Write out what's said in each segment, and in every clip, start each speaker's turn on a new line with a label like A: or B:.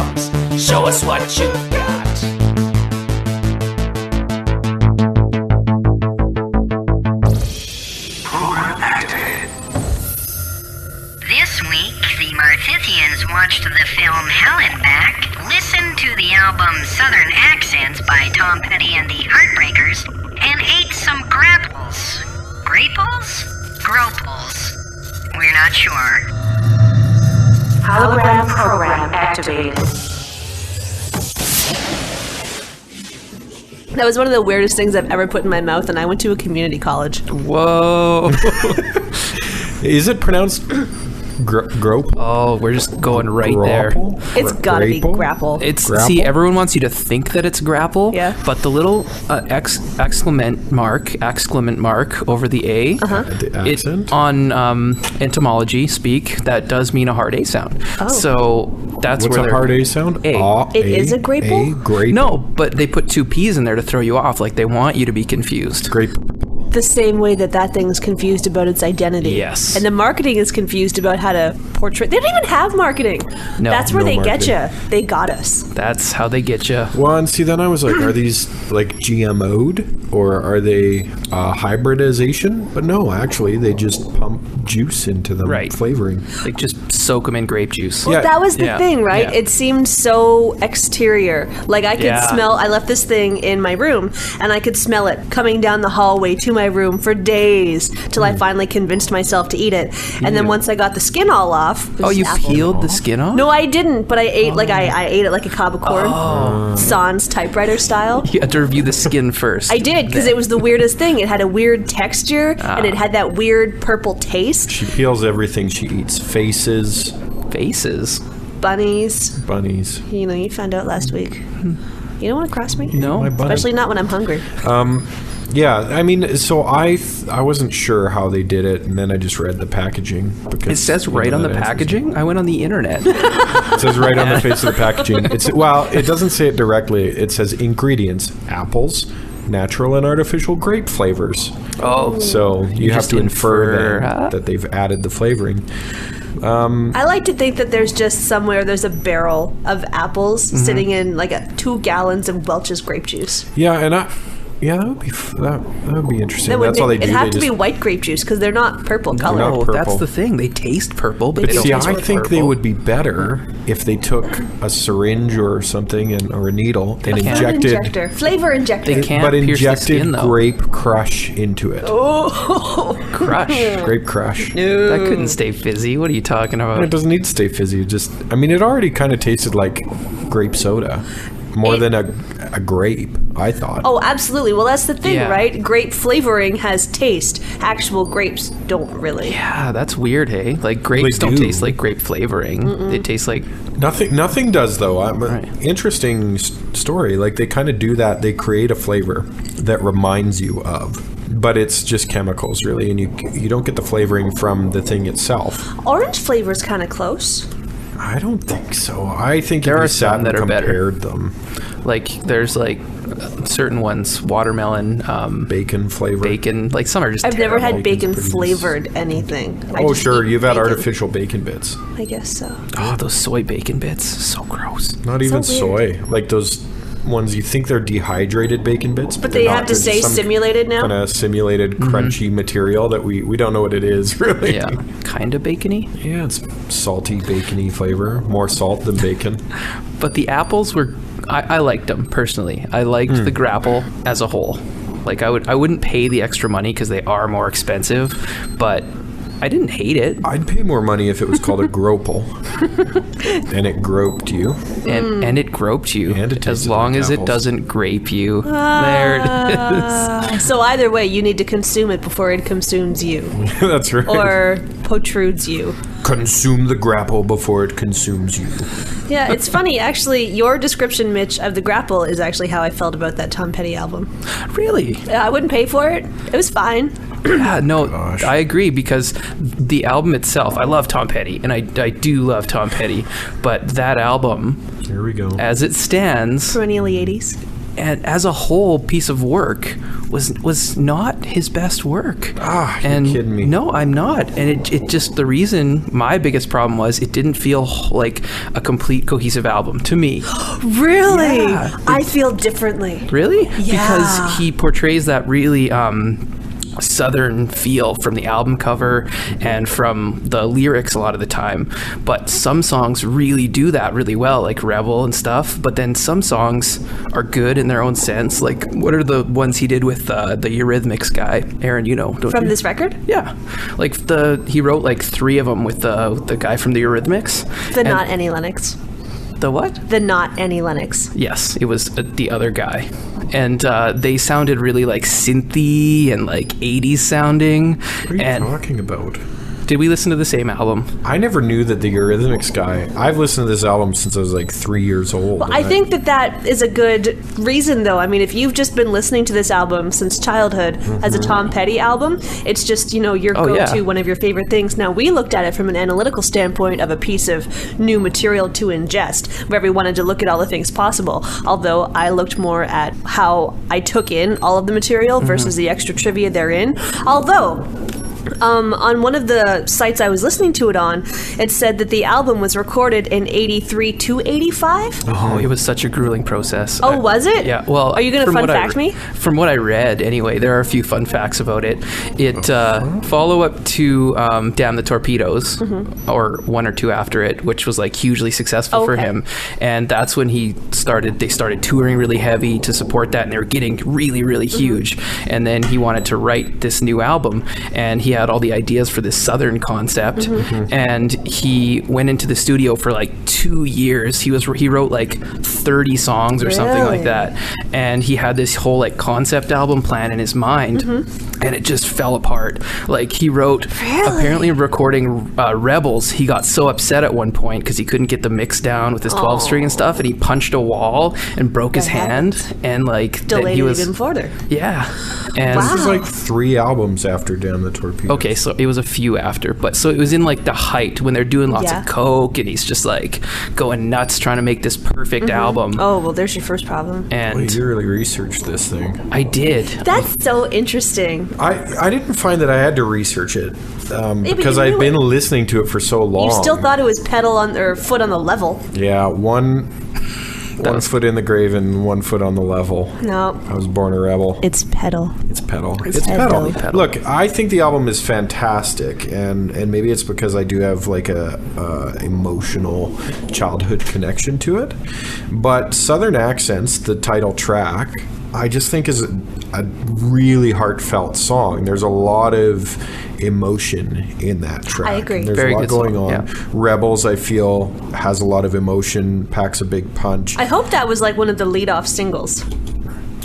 A: albums. Show us what you got.
B: Program activated.
C: This week, the Marthythians watched the film Hell and Back, listened to the album Southern Accents by Tom Petty and the Heartbreakers, and ate some grapples. Grapples? Groples. We're not sure.
D: Hologram program activated.
E: That was one of the weirdest things I've ever put in my mouth, and I went to a community college.
F: Whoa.
G: Is it pronounced grope?
F: Oh, we're just going right
G: Grapple?
F: there.
E: It's gotta be grapple.
F: It's
G: Grapple?
F: See, everyone wants you to think that it's grapple.
E: Yeah.
F: But the little exclamant mark over the A.
G: The accent?
F: On entomology speak, that does mean a hard A sound.
E: Oh.
F: So that's
G: What's
F: where
G: a hard A sound?
F: A.
E: It is a grapple?
G: Grape.
F: No, but they put two P's in there to throw you off. Like they want you to be confused.
G: Grape.
E: The same way that thing's confused about its identity.
F: Yes.
E: And the marketing is confused about how to portray. They don't even have marketing.
F: No.
E: That's where
G: No
E: they get
G: marketing.
E: you. They got us.
F: That's how they get you.
G: Well, and see, then I was like, are these like GMO'd or are they hybridization? But no, actually, they just pump juice into them,
F: Right.
G: flavoring.
F: Like just soak them in grape juice.
E: Well,
G: Yeah.
E: that was the
F: Yeah.
E: thing, right?
F: Yeah.
E: It seemed so exterior. Like I could
F: Yeah.
E: smell, I left this thing in my room and I could smell it coming down the hallway to my room for days till I finally convinced myself to eat it. And then once I got the skin all off. it
F: Oh,
E: was
F: you
E: apple.
F: peeled the skin off?
E: No, I didn't, but I ate I ate it like a cob of corn. Sans typewriter style.
F: You had to review the skin first.
E: I did, because it was the weirdest thing. It had a weird texture, and it had that weird purple taste.
G: She peels everything she eats. Faces,
F: Faces.
E: Bunnies.
G: bunnies.
E: You know, you found out last week. You don't want to cross me?
F: No.
G: My bunny.
E: Especially not when I'm hungry.
G: Yeah, I mean, so I wasn't sure how they did it, and then I just read the packaging. Because,
F: It says
G: you know,
F: right on the
G: that answers
F: packaging. I went on the internet.
G: It says right on the face of the packaging. It doesn't say it directly. It says ingredients: apples, natural and artificial grape flavors.
F: Oh,
G: So you have
F: just
G: to infer
F: infer,
G: then
F: huh?
G: that they've added the flavoring.
E: I like to think that there's just somewhere there's a barrel of apples sitting in like 2 gallons of Welch's grape juice.
G: Yeah, and that would be interesting. That's all they do.
E: It'd have
G: They
E: to be
G: just
E: white grape juice because they're not purple color.
G: not
F: oh,
G: purple.
F: that's the thing. They taste purple, but they don't
G: see.
F: taste
G: I
F: like
G: think they
F: purple.
G: would be better if they took a syringe or something or a needle and
E: Flavor
G: injected.
E: injector. Flavor injector.
F: They can't
G: But
F: pierce the
G: injected
F: skin, though.
G: grape crush into it.
E: Oh,
F: Crush.
G: Grape crush.
F: That couldn't stay fizzy. What are you talking
G: And it
F: about?
G: doesn't need to stay fizzy. It already kind of tasted like grape soda, more than a grape. I thought.
E: Oh, absolutely. Well, that's the thing,
F: Yeah.
E: right? Grape flavoring has taste. Actual grapes don't really.
F: Yeah, that's weird, hey? Like grapes
G: They
F: don't
G: do.
F: taste like grape flavoring. They taste like
G: Nothing does though.
F: Right.
G: Interesting story. Like they kind of do that. They create a flavor that reminds you of, but it's just chemicals really, and you don't get the flavoring from the thing itself.
E: Orange flavor's kind of close.
G: I don't think so. I think
F: There
G: if you
F: are
G: sat
F: some
G: and
F: that are better.
G: compared them,
F: like there's like certain ones, watermelon,
G: bacon flavor.
F: bacon. Like some are just
E: I've never had
F: terrible.
E: bacon
G: Bacon's pretty
E: flavored anything. I
G: Oh
E: just
G: sure,
E: eat
G: you've had
E: bacon.
G: artificial bacon bits.
E: I guess so.
F: Oh, those soy bacon bits, so gross.
G: Not even
E: So
G: soy. Like those ones you think they're dehydrated bacon bits,
E: But
G: they're
E: they
G: not.
E: have to
G: They're
E: say
G: just some
E: simulated now?
G: Kind of simulated, crunchy material that we don't know what it is really.
F: Yeah, kind of bacony.
G: Yeah, it's salty, bacony flavor. More salt than bacon.
F: But the apples were, I liked them personally. I liked the grapple as a whole. Like I wouldn't pay the extra money because they are more expensive, but I didn't hate it.
G: I'd pay more money if it was called a gropal. And it groped you.
F: And it groped you.
G: And it
F: As
G: tasted
F: long
G: like
F: as it
G: apples.
F: doesn't grape you. There it is.
E: So either way, you need to consume it before it consumes you.
G: That's right.
E: Or protrudes you.
G: Consume the grapple before it consumes you.
E: Yeah, it's funny. Actually, your description, Mitch, of the grapple is actually how I felt about that Tom Petty album.
F: Really?
E: I wouldn't pay for it. It was fine.
F: Yeah, no,
G: Gosh.
F: I agree because the album itself, I love Tom Petty, and I do love Tom Petty, but that album,
G: Here we go.
F: as it stands,
E: Perennially 80s.
F: and as a whole piece of work was not his best work.
G: You're kidding me.
F: No, I'm not. And it just, the reason, my biggest problem was it didn't feel like a complete cohesive album to me.
E: Really?
F: Yeah.
E: I feel differently.
F: Really?
E: Yeah.
F: Because he portrays that really southern feel from the album cover and from the lyrics a lot of the time, but some songs really do that really well, like Rebel and stuff, but then some songs are good in their own sense. Like, what are the ones he did with the Eurythmics guy? Aaron, you know, don't
E: From
F: you?
E: this record?
F: Yeah, like he wrote like 3 of them with the guy from the Eurythmics.
E: The Not Annie Lennox.
F: The what?
E: The Not Annie Lennox.
F: Yes, it was the other guy. And they sounded really like synthy and like 80s sounding.
G: What are you talking about?
F: Did we listen to the same album?
G: I never knew that the Eurythmics guy. I've listened to this album since I was like 3 years old.
E: Well, I think that is a good reason, though. I mean, if you've just been listening to this album since childhood as a Tom Petty album, it's just, you know, your go-to, one of your favorite things. Now, we looked at it from an analytical standpoint of a piece of new material to ingest, where we wanted to look at all the things possible. Although I looked more at how I took in all of the material versus the extra trivia therein. Although, on one of the sites I was listening to it on, it said that the album was recorded in 83 to 85.
F: Oh, it was such a grueling process.
E: Oh, was it?
F: Yeah. Well,
E: are you going to fun fact me?
F: From what I read, anyway, there are a few fun facts about it. Follow up to Damn the Torpedoes, or 1 or 2 after it, which was like hugely successful for him, and that's when they started touring really heavy to support that, and they were getting really, really huge. And then he wanted to write this new album, and he had all the ideas for this southern concept, and he went into the studio for like 2 years. He wrote like 30 songs or something like that, and he had this whole like concept album plan in his mind, and it just fell apart. Like, he wrote, apparently recording Rebels, he got so upset at one point because he couldn't get the mix down with his 12 string and stuff, and he punched a wall and broke his hand, and like
E: delayed it even further.
F: Yeah. And
G: this is like 3 albums after Damn the Torpedoes.
F: Okay, so it was a few after, but so it was in like the height when they're doing lots of coke, and he's just like going nuts trying to make this perfect album.
E: Oh, well, there's your first problem.
F: And
G: you really researched this thing.
F: I did.
E: That's so interesting.
G: I didn't find that I had to research it because I've been listening to it for so long.
E: You still thought it was pedal on or foot on the level.
G: Yeah, one foot in the grave and 1 foot on the level.
E: No.
G: I was born a rebel.
E: It's pedal.
G: It's pedal.
E: It's pedal.
G: Look, I think the album is fantastic, and maybe it's because I do have like a emotional childhood connection to it. But Southern Accents, the title track, I just think is a really heartfelt song. There's a lot of emotion in that track.
E: I agree.
G: There's
F: Very
G: a lot
F: good
G: going
F: song,
G: on.
F: yeah.
G: Rebels, I feel, has a lot of emotion, packs a big punch.
E: I hope that was like one of the lead-off singles.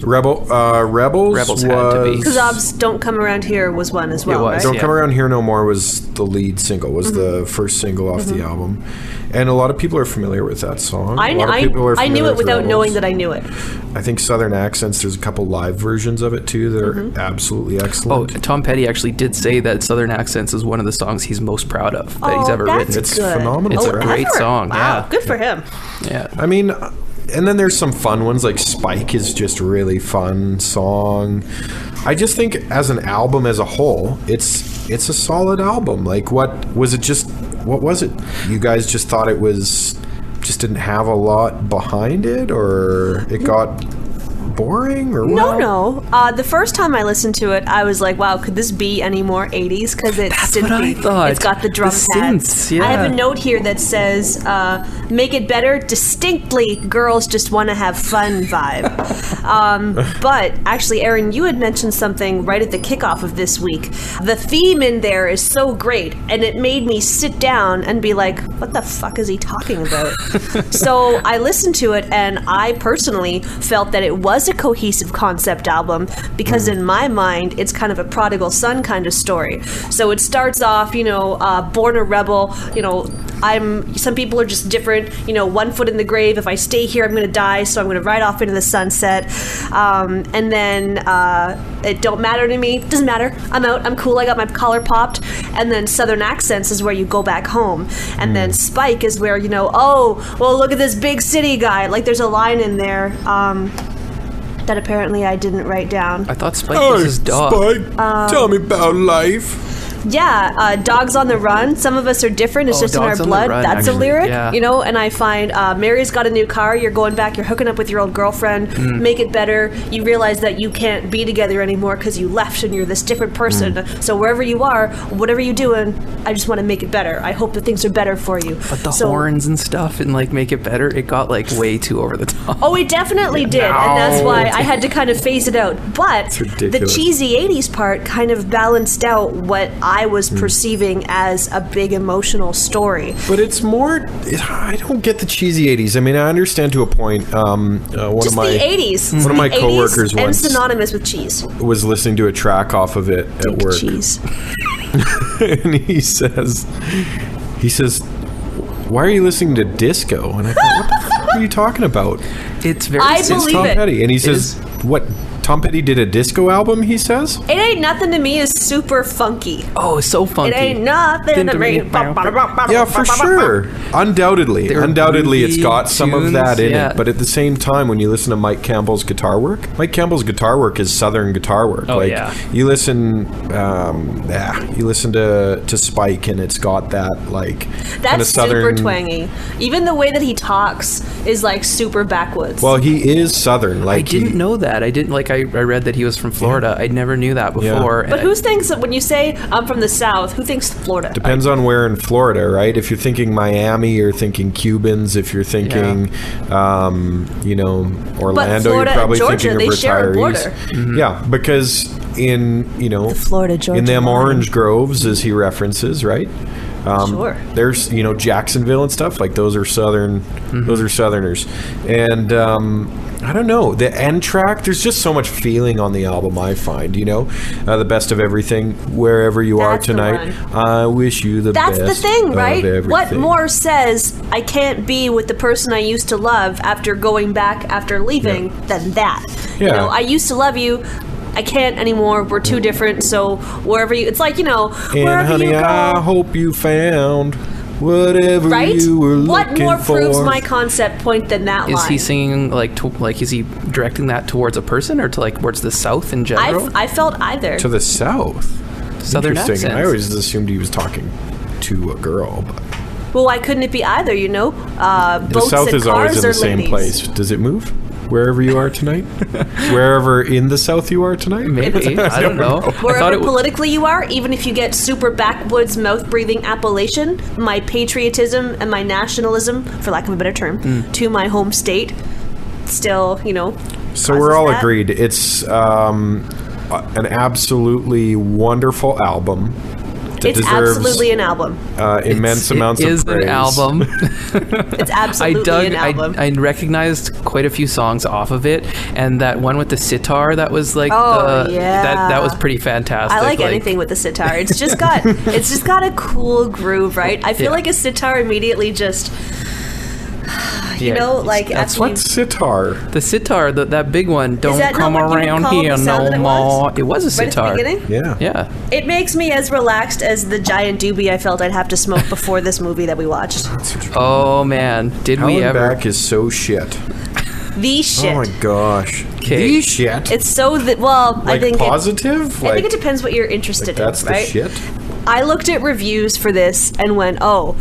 G: Rebels
F: Rebels had to be.
E: Because Ob's Don't Come Around Here was one as well,
F: It was,
E: right?
G: Don't
F: yeah.
G: Come Around Here No More was the lead single, was the first single off the album. And a lot of people are familiar with that song.
E: I knew it without knowing that I knew it.
G: I think Southern Accents, there's a couple live versions of it too that are absolutely
F: Oh,
G: excellent.
F: Tom Petty actually did say that Southern Accents is one of the songs he's most proud of that he's ever
E: that's
F: written.
G: It's
E: good.
G: phenomenal.
F: It's a
G: right?
F: great song,
E: Wow,
F: yeah.
E: good for him.
F: Yeah.
G: I mean, and then there's some fun ones, like Spike is just a really fun song. I just think as an album as a whole, it's a solid album. Like, what was it? You guys just thought it was, just didn't have a lot behind it, or it got boring, or what?
E: No. The first time I listened to it, I was like, wow, could this be any more 80s? Because it's
F: That's what I
E: synthy.
F: thought.
E: It's got the drum
F: The
E: pads.
F: synths, yeah.
E: I have a note here that says, make it better, distinctly girls just want to have fun vibe. But actually, Aaron, you had mentioned something right at the kickoff of this week. The theme in there is so great, and it made me sit down and be like, what the fuck is he talking about? So I listened to it, and I personally felt that it was a cohesive concept album because in my mind, it's kind of a prodigal son kind of story. So it starts off, born a rebel, some people are just different, 1 foot in the grave. If I stay here, I'm going to die. So I'm going to ride off into the sunset. And then it don't matter to me. Doesn't matter. I'm out. I'm cool. I got my collar popped. And then Southern Accents is where you go back home. And then Spike is where, oh, well, look at this big city guy. Like, there's a line in there. that apparently I didn't write down.
F: I thought Spike was his dog.
G: Spike, tell me about life.
E: Yeah, Dogs on the Run. Some of us are different. It's just in our
F: Dogs on the
E: blood.
F: Run,
E: That's
F: actually,
E: a lyric,
F: yeah.
E: you know. And I find Mary's got a new car. You're going back. You're hooking up with your old girlfriend. Make it better. You realize that you can't be together anymore because you left and you're this different person. So wherever you are, whatever you're doing, I just want to make it better. I hope that things are better for you.
F: But the horns and stuff and like make it better, it got like way too over the top.
E: Oh, it definitely did, and that's why I had to kind of phase it out. But the
G: ridiculous.
E: cheesy 80s part kind of balanced out what I was perceiving as a big emotional story.
G: But it's more. I don't get the cheesy 80s. I mean, I understand to a point. One
E: Just
G: of my
E: the 80s.
G: one of my
E: The 80s
G: coworkers
E: and
G: once
E: synonymous with cheese.
G: was listening to a track off of it at
E: Think
G: work,
E: cheese.
G: and he says, "Why are you listening to disco?" And I go, "What the fuck are you talking about?"
F: It's very
E: I
G: It's
E: believe
G: Tom
E: it.
G: Petty, and he says, "What? Tom Petty did a disco album?" He says.
E: It ain't nothing to me is super funky.
F: Oh, it's so funky.
E: It ain't nothing to me.
G: Yeah, for sure. Undoubtedly,
F: They're
G: it's
F: groovy
G: got some of
F: tunes,
G: that in
F: yeah.
G: it. But at the same time, when you listen to Mike Campbell's guitar work, Mike Campbell's guitar work is Southern guitar work.
F: Oh,
G: like
F: yeah.
G: you listen to Spike, and it's got that like kind
E: That's
G: of Southern.
E: super twangy. Even the way that he talks is like super backwoods.
G: Well, he is Southern. Like
F: I didn't know that. I didn't like. I read that he was from Florida. I never knew that before.
E: But who thinks that when you say I'm from the South, who thinks Florida?
G: Depends on where in Florida, right? If you're thinking Miami, you're thinking Cubans. If you're thinking, Orlando,
E: Florida
G: you're probably
E: and Georgia,
G: thinking of
E: they share a
G: retirees.
E: border.
F: Mm-hmm.
G: Yeah, because in
E: The Florida-Georgia
G: in them
E: line.
G: orange groves, as he references, right?
E: Sure.
G: There's Jacksonville and stuff like those are Southern. Those are Southerners, and I don't know, the end track, there's just so much feeling on the album. I find the best of everything, wherever you
E: That's
G: are
E: the
G: tonight.
E: one.
G: I wish you the
E: That's
G: best.
E: the thing,
G: of
E: right? What
G: everything.
E: more says I can't be with the person I used to love after going back after leaving than that?
G: Yeah.
E: I used to love you. I can't anymore. We're too different. So wherever you, it's like
G: And
E: wherever
G: honey,
E: you go.
G: I hope you found whatever
E: Right?
G: you were
E: What
G: looking
E: more
G: for.
E: proves my concept point than that
F: is
E: line?
F: he singing is he directing that towards a person or to like towards the South in general?
E: I felt either.
G: To the south?
F: Southern
G: Interesting.
F: accents.
G: I always assumed he was talking to a girl, but
E: Well, why couldn't it be either?
G: the
E: Boats
G: south
E: and
G: is always in
E: cars
G: the
E: are
G: same
E: ladies.
G: place. Does it move? Wherever you are tonight? Wherever in the south you are tonight?
F: Maybe. I don't know. I thought
E: Wherever
F: it
E: politically you are, even if you get super backwoods, mouth-breathing Appalachian, my patriotism and my nationalism, for lack of a better term, to my home state, still,
G: So we're all
E: that.
G: agreed. It's an absolutely wonderful album. That
E: It's
G: deserves,
E: absolutely an album.
G: immense amounts
F: it
G: of
F: is
G: praise.
F: an album.
E: It's absolutely an album.
F: I recognized quite a few songs off of it, and that one with the sitar that was like,
E: Oh, yeah.
F: that was pretty fantastic.
E: I like anything with the sitar. It's just got a cool groove, right? I feel
F: Yeah.
E: like a sitar immediately just like
F: that's
E: after
G: What
E: you,
G: sitar?
F: The sitar, that big one. Don't
E: that not
F: come
E: what you would
F: around
E: call
F: here
E: the sound
F: no
E: that it
F: more.
E: was?
F: It was a
E: right at the
F: sitar.
E: beginning.
G: Yeah.
F: Yeah.
E: It makes me as relaxed as the giant doobie I felt I'd have to smoke before this movie that we watched.
F: Oh man, did we
G: Helen
F: ever?
G: Back is so shit.
E: The shit.
G: Oh my gosh.
F: Okay.
G: The shit.
E: It's so that I
G: like
E: think
G: positive?
E: I think it depends what you're interested
G: that's
E: in,
G: the
E: right?
G: shit?
E: I looked at reviews for this and went, oh,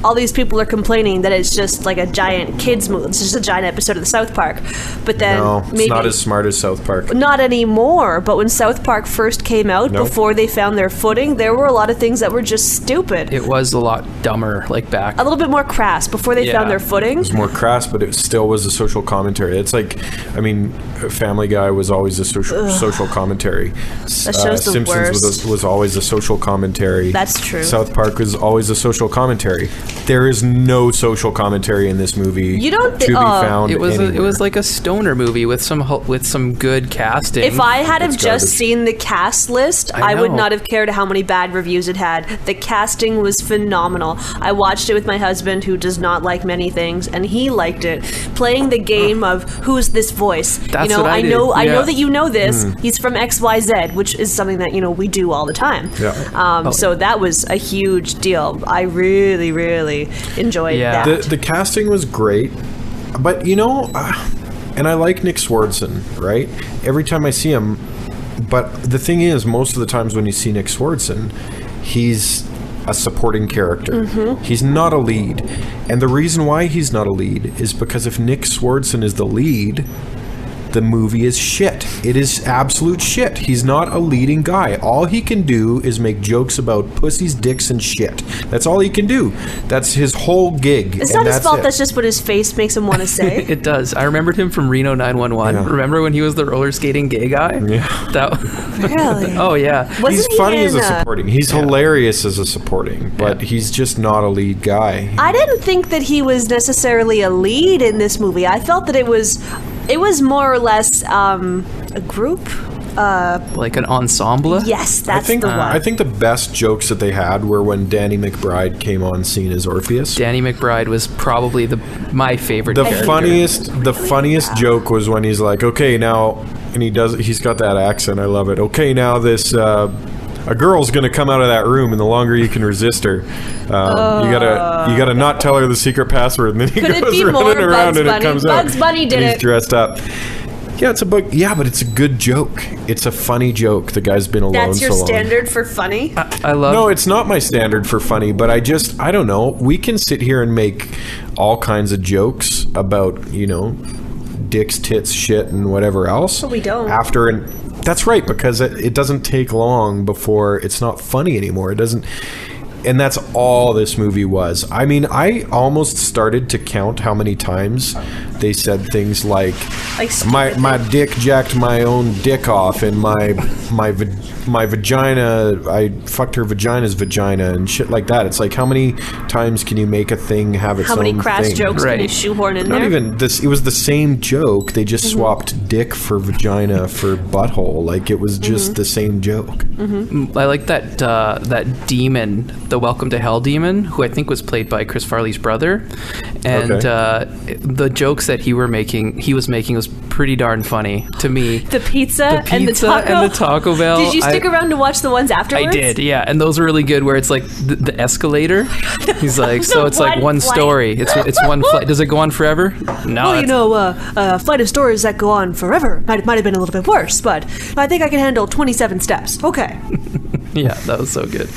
E: all these people are complaining that it's just like a giant kids movie. It's just a giant episode of the South Park. But then
G: No, it's
E: maybe
G: not as smart as South Park.
E: not anymore. But when South Park first came out,
G: Nope.
E: before they found their footing, there were a lot of things that were just stupid.
F: It was a lot dumber, like back.
E: A little bit more crass before they found
F: Yeah.
E: their footing.
G: It was more crass, but it still was a social commentary. It's like, Family Guy was always a social commentary.
E: That show's the
G: Simpsons
E: worst.
G: was always a social commentary.
E: That's true.
G: South Park was always a social commentary. There is no social commentary in this movie.
E: You don't
G: to
E: thi-
G: be
E: oh.
G: found.
F: It was
G: anywhere.
F: like a stoner movie with some good casting.
E: If I had have
G: It's
E: just
G: garbage.
E: seen the cast list,
F: I
E: I would
F: know.
E: not have cared how many bad reviews it had. The casting was phenomenal. I watched it with my husband, who does not like many things, and he liked it. Playing the game of who's this voice?
F: That's what I did,
E: I know
F: yeah.
E: that you know this. He's from XYZ, which is something that we do all the time.
G: Yeah.
E: So that was a huge deal. I really, really enjoyed
F: Yeah.
E: that.
G: The casting was great, but And I like Nick Swardson, right? Every time I see him. But the thing is, most of the times when you see Nick Swardson, he's a supporting character. He's not a lead. And the reason why he's not a lead is because if Nick Swardson is the lead, the movie is shit. It is absolute shit. He's not a leading guy. All he can do is make jokes about pussies, dicks, and shit. That's all he can do. That's his whole gig.
E: It's not his fault. That's just what his face makes him want to say.
F: It does. I remembered him from Reno 911.
G: Yeah.
F: Remember when he was the roller skating gay guy?
G: Yeah.
E: Really?
F: Oh, yeah.
G: He's funny as a supporting. He's hilarious as a supporting, but he's just not a lead guy.
E: I didn't think that he was necessarily a lead in this movie. I felt that it was more or less a group.
F: Like an ensemble?
E: Yes, that's the one.
G: I think the best jokes that they had were when Danny McBride came on scene as Orpheus.
F: Danny McBride was probably my favorite character.
G: The funniest joke was when he's like, okay, now, and he's got that accent, I love it. Okay, now this, a girl's gonna come out of that room, and the longer you can resist her, you gotta not tell her the secret password, and then he goes running around and it comes out.
E: Bugs Bunny did
G: and
E: it.
G: He's dressed up. Yeah, it's a book. Yeah, but it's a good joke. It's a funny joke. The guy's been alone so long.
E: That's your standard for funny?
F: I love.
G: No, it's not my standard for funny, but I don't know. We can sit here and make all kinds of jokes about, dicks, tits, shit, and whatever else.
E: But we don't.
G: That's right, because it doesn't take long before it's not funny anymore. It doesn't. And that's all this movie was. I mean, I almost started to count how many times they said things like my dick jacked my own dick off, and my vagina, I fucked her vagina's vagina, and shit like that. It's like, how many times can you make a thing have its own thing?
E: How many crass jokes can you shoehorn in there?
G: Not even this. It was the same joke. They just swapped dick for vagina for butthole. Like, it was just the same joke.
F: I like that demon, the Welcome to Hell demon, who I think was played by Chris Farley's brother, and the jokes that he was making was pretty darn funny to me.
E: The pizza and the
F: Taco Bell.
E: Did you stick around to watch the ones afterwards?
F: I did, yeah, and those are really good. Where it's like the escalator. He's like, so it's like one story. It's one flight. Does it go on forever? No.
E: Well, flight of stories that go on forever might have been a little bit worse, but I think I can handle 27 steps. Okay.
F: Yeah, that was so good.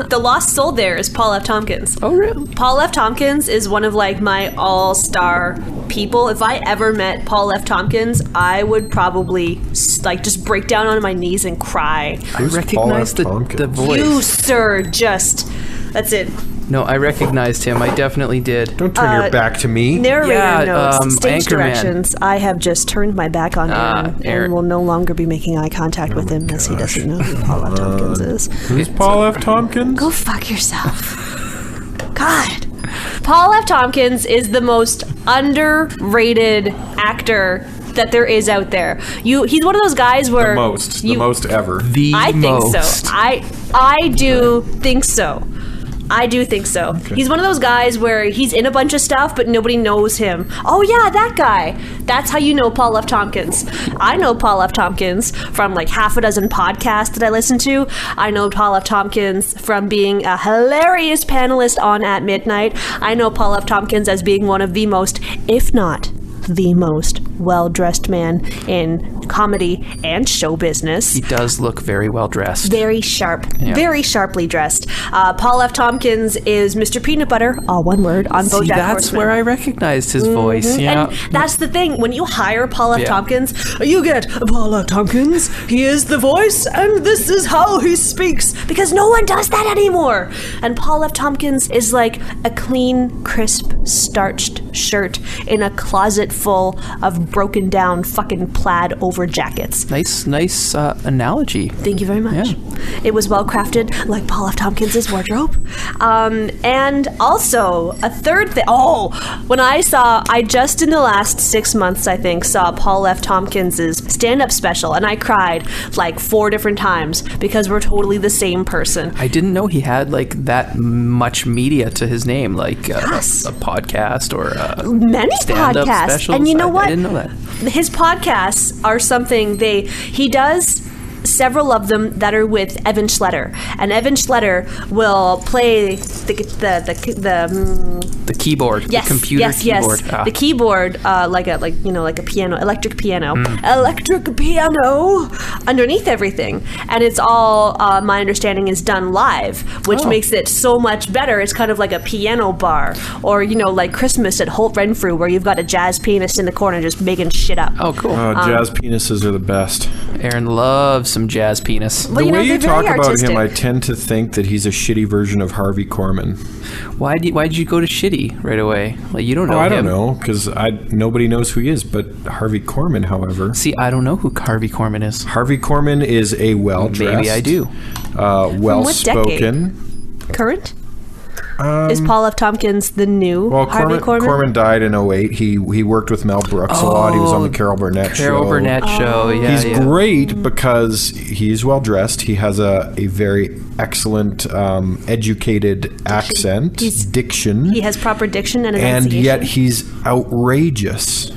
E: The lost soul there is Paul F. Tompkins.
F: Oh, really?
E: Paul F. Tompkins is one of my all-star people. If I ever met Paul F. Tompkins, I would probably just break down on my knees and cry.
F: I recognize the voice.
E: You, sir, that's it.
F: No, I recognized him. I definitely did.
G: Don't turn your back to me.
E: Narrator notes, stage
F: Anchorman.
E: Directions. I have just turned my back on Aaron and will no longer be making eye contact with him as he doesn't know who Paul F. Tompkins is.
G: Who's Paul F. Tompkins?
E: Go fuck yourself. God. Paul F. Tompkins is the most underrated actor that there is out there. He's one of those guys where
G: the most ever.
E: I think so. I do think so. I do think so. Okay. He's one of those guys where he's in a bunch of stuff, but nobody knows him. Oh, yeah, that guy. That's how you know Paul F. Tompkins. I know Paul F. Tompkins from half a dozen podcasts that I listen to. I know Paul F. Tompkins from being a hilarious panelist on At Midnight. I know Paul F. Tompkins as being one of the most, if not the most well-dressed man in comedy and show business.
F: He does look very well dressed.
E: Very sharp. Yeah. Very sharply dressed. Paul F. Tompkins is Mr. Peanut Butter, all one word, on BoJack Horseman.
F: That's where I recognized his voice. Yeah.
E: And that's the thing. When you hire Paul F. Tompkins, you get Paul F. Tompkins. He is the voice, and this is how he speaks. Because no one does that anymore. And Paul F. Tompkins is like a clean, crisp, starched shirt in a closet full of broken down fucking plaid over jackets.
F: Nice analogy.
E: Thank you very much. Yeah. It was well crafted, like Paul F. Tompkins' wardrobe. And also a third thing. When I just in the last 6 months, I think, saw Paul F. Tompkins' stand-up special, and I cried 4 different times because we're totally the same person.
F: I didn't know he had that much media to his name,
E: yes.
F: a podcast or
E: many podcasts.
F: Specials.
E: And you know what?
F: I didn't know that.
E: His podcasts are something he does several of them that are with Evan Schletter, and Evan Schletter will play the
F: keyboard,
E: yes,
F: the computer keyboard.
E: The keyboard, like a piano, electric piano underneath everything, and it's all my understanding is done live, which makes it so much better. It's kind of like a piano bar, or like Christmas at Holt Renfrew, where you've got a jazz pianist in the corner just making shit up.
F: Oh, cool.
G: Jazz penises are the best.
F: Aaron loves some jazz penis.
E: Well,
G: The way you talk about
E: artistic.
G: him, I tend to think that he's a shitty version of Harvey Korman.
F: Why did you go to shitty right away? Like, you don't know
G: I
F: him.
G: don't know, because nobody knows who he is, but Harvey Korman, however.
F: See, I don't know who Harvey Korman is.
G: Harvey Korman is a well-dressed,
F: Maybe I do.
G: well-spoken.
E: Current? Is Paul F. Tompkins the new Harvey Korman?
G: Korman died in 2008. He worked with Mel Brooks a lot. He was on the Carol Burnett show.
F: Carol Burnett show, yeah.
G: He's great because he's well dressed. He has a very excellent, educated accent, diction.
E: He has proper diction and
G: and
E: enunciation.
G: yet he's outrageous.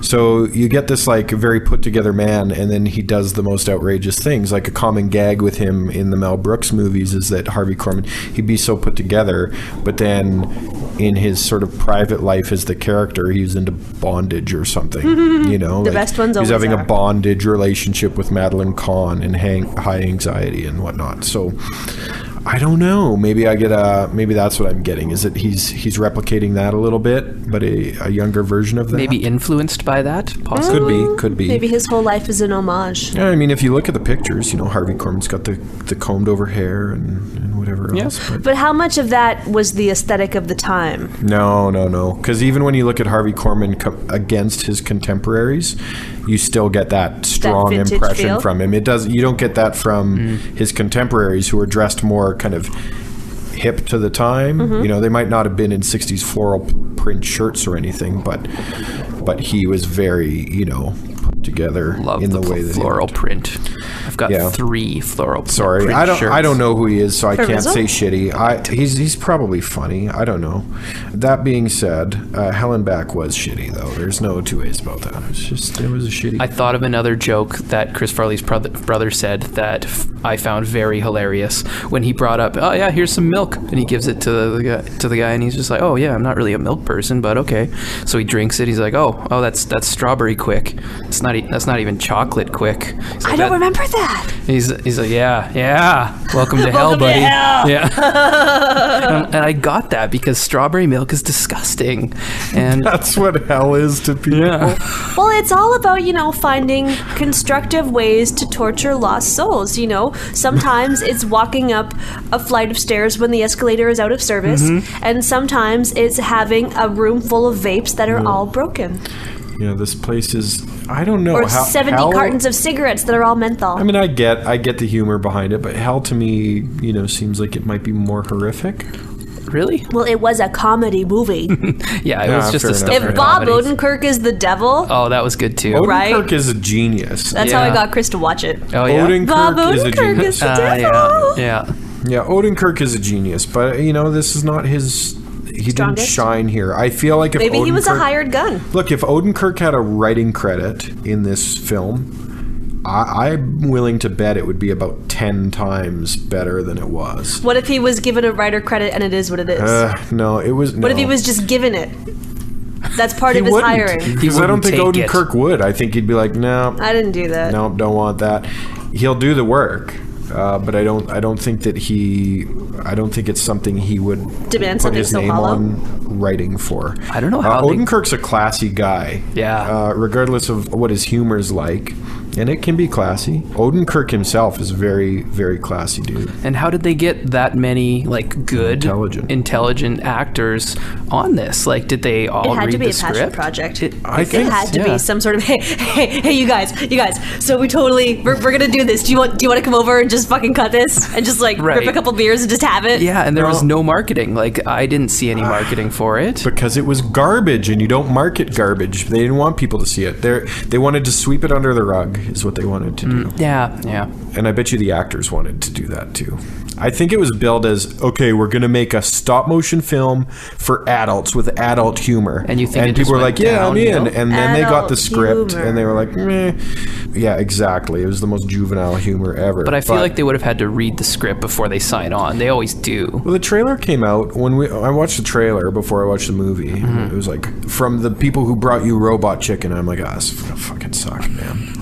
G: So you get this like very put together man, and then he does the most outrageous things. Like a common gag with him in the Mel Brooks movies is that Harvey Korman, he'd be so put together, but then in his sort of private life as the character, he was into bondage or something.
E: The best ones
G: He's
E: always
G: having
E: are.
G: a bondage relationship with Madeline Kahn and high anxiety and whatnot. So I don't know. Maybe maybe that's what I'm getting. Is that he's replicating that a little bit, but a younger version of that.
F: Maybe influenced by that, possibly.
G: Could be.
E: Maybe his whole life is an homage.
G: Yeah, I mean, if you look at the pictures, Harvey Korman's got the combed over hair and whatever else.
E: But how much of that was the aesthetic of the time?
G: No. Because even when you look at Harvey Korman against his contemporaries, you still get that strong
E: vintage
G: impression
E: feel?
G: from him. You don't get that from his contemporaries who are dressed more kind of hip to the time. They might not have been in 60s floral print shirts or anything, but he was very, put together
F: Love
G: in
F: the
G: way that
F: floral
G: he
F: print. I've got 3 floral
G: Sorry,
F: print
G: I
F: shirts.
G: don't know who he is, so I can't
E: Rizzo?
G: say shitty. He's probably funny. I don't know. That being said, Helen Back was shitty though. There's no two ways about that. It was a shitty.
F: I thought of another joke that Chris Farley's brother said that I found very hilarious when he brought up, "Oh yeah, here's some milk," and he gives it to the guy, and he's just like, "Oh yeah, I'm not really a milk person, but okay." So he drinks it. He's like, "Oh, that's strawberry quick. That's not even chocolate quick."
E: I don't remember that.
F: He's like, yeah. Welcome to hell,
E: Welcome to
F: buddy.
E: hell.
F: Yeah. and I got that because strawberry milk is disgusting, and
G: That's what hell is to people.
F: yeah.
E: Well, it's all about, finding constructive ways to torture lost souls, Sometimes it's walking up a flight of stairs when the escalator is out of service, and sometimes it's having a room full of vapes that are all broken.
G: Yeah, this place is. I don't know.
E: Or 70 cartons of cigarettes that are all menthol.
G: I mean, I get the humor behind it, but hell to me, seems like it might be more horrific.
F: Really?
E: Well, it was a comedy movie.
F: Yeah, it was just
G: fair
F: a
G: enough.
F: stuff.
E: If Bob Odenkirk is the devil,
F: Oh, that was good too.
E: Right?
G: Odenkirk is a genius.
E: that's how I
F: Yeah.
E: got Chris to watch it.
F: Oh yeah.
E: Bob
G: Odenkirk is a
E: Odenkirk
G: genius.
E: is the devil.
F: Yeah.
G: Yeah, Odenkirk is a genius, but this is not his. He didn't
E: Strongest?
G: shine here. I feel like if
E: Maybe he was a
G: Odenkirk-
E: hired gun.
G: Look, if Odenkirk had a writing credit in this film, I'm willing to bet it would be about 10 times better than it was.
E: What if he was given a writer credit and it is what it is?
G: No, it was.
E: What if he was just given it? That's part
G: He
E: of his
G: wouldn't.
E: hiring.
G: Because I don't think
F: wouldn't take it.
G: Odenkirk would. I think he'd be like, no,
E: I didn't do that.
G: no, don't want that. He'll do the work, but I don't think that I don't think it's something he would
E: Demand
G: put
E: something
G: his
E: so
G: name
E: hollow?
G: on writing for.
F: I don't know how they-
G: Odenkirk's a classy guy.
F: Yeah.
G: Regardless of what his humor's like, and it can be classy. Odenkirk himself is a very, very classy dude.
F: And how did they get that many good, intelligent actors on this? Like, did they all
E: It had
F: read
E: to be
F: the
E: a passion
F: script?
E: project.
G: I
E: It
G: think
E: had to
F: yeah.
E: be some sort of hey you guys. So we're gonna do this. Do you want to come over and just fucking cut this and just
F: Right.
E: rip a couple beers and just have it?
F: Yeah, and there was
G: No.
F: no marketing. Like, I didn't see any marketing for it.
G: because it was garbage, and you don't market garbage. They didn't want people to see it. They wanted to sweep it under the rug. is what they wanted to do.
F: Yeah.
G: And I bet you the actors wanted to do that too. I think it was billed as, okay, we're going to make a stop motion film for adults with adult humor.
F: And you think
G: and people were like, yeah, I'm in. And then they got the
E: Adult
G: script
E: humor.
G: and they were like, meh. Yeah, exactly. It was the most juvenile humor ever.
F: But I feel like they would have had to read the script before they sign on. They always do.
G: Well, the trailer came out I watched the trailer before I watched the movie. It was like, from the people who brought you Robot Chicken. I'm like, this fucking sucks, man.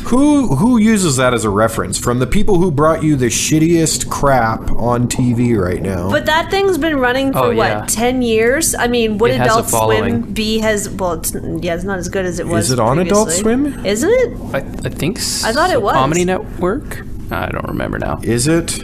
G: Who uses that as a reference? From the people who brought you the shittiest crap on TV right now.
E: But that thing's been running for, 10 years? I mean, would
F: It has a
E: Adult Swim
F: following.
E: be it's not as good as it was
G: Is it on
E: previously.
G: Adult Swim?
E: Isn't it?
F: I think so.
E: I thought it was.
F: Comedy Network? I don't remember now.
G: Is it?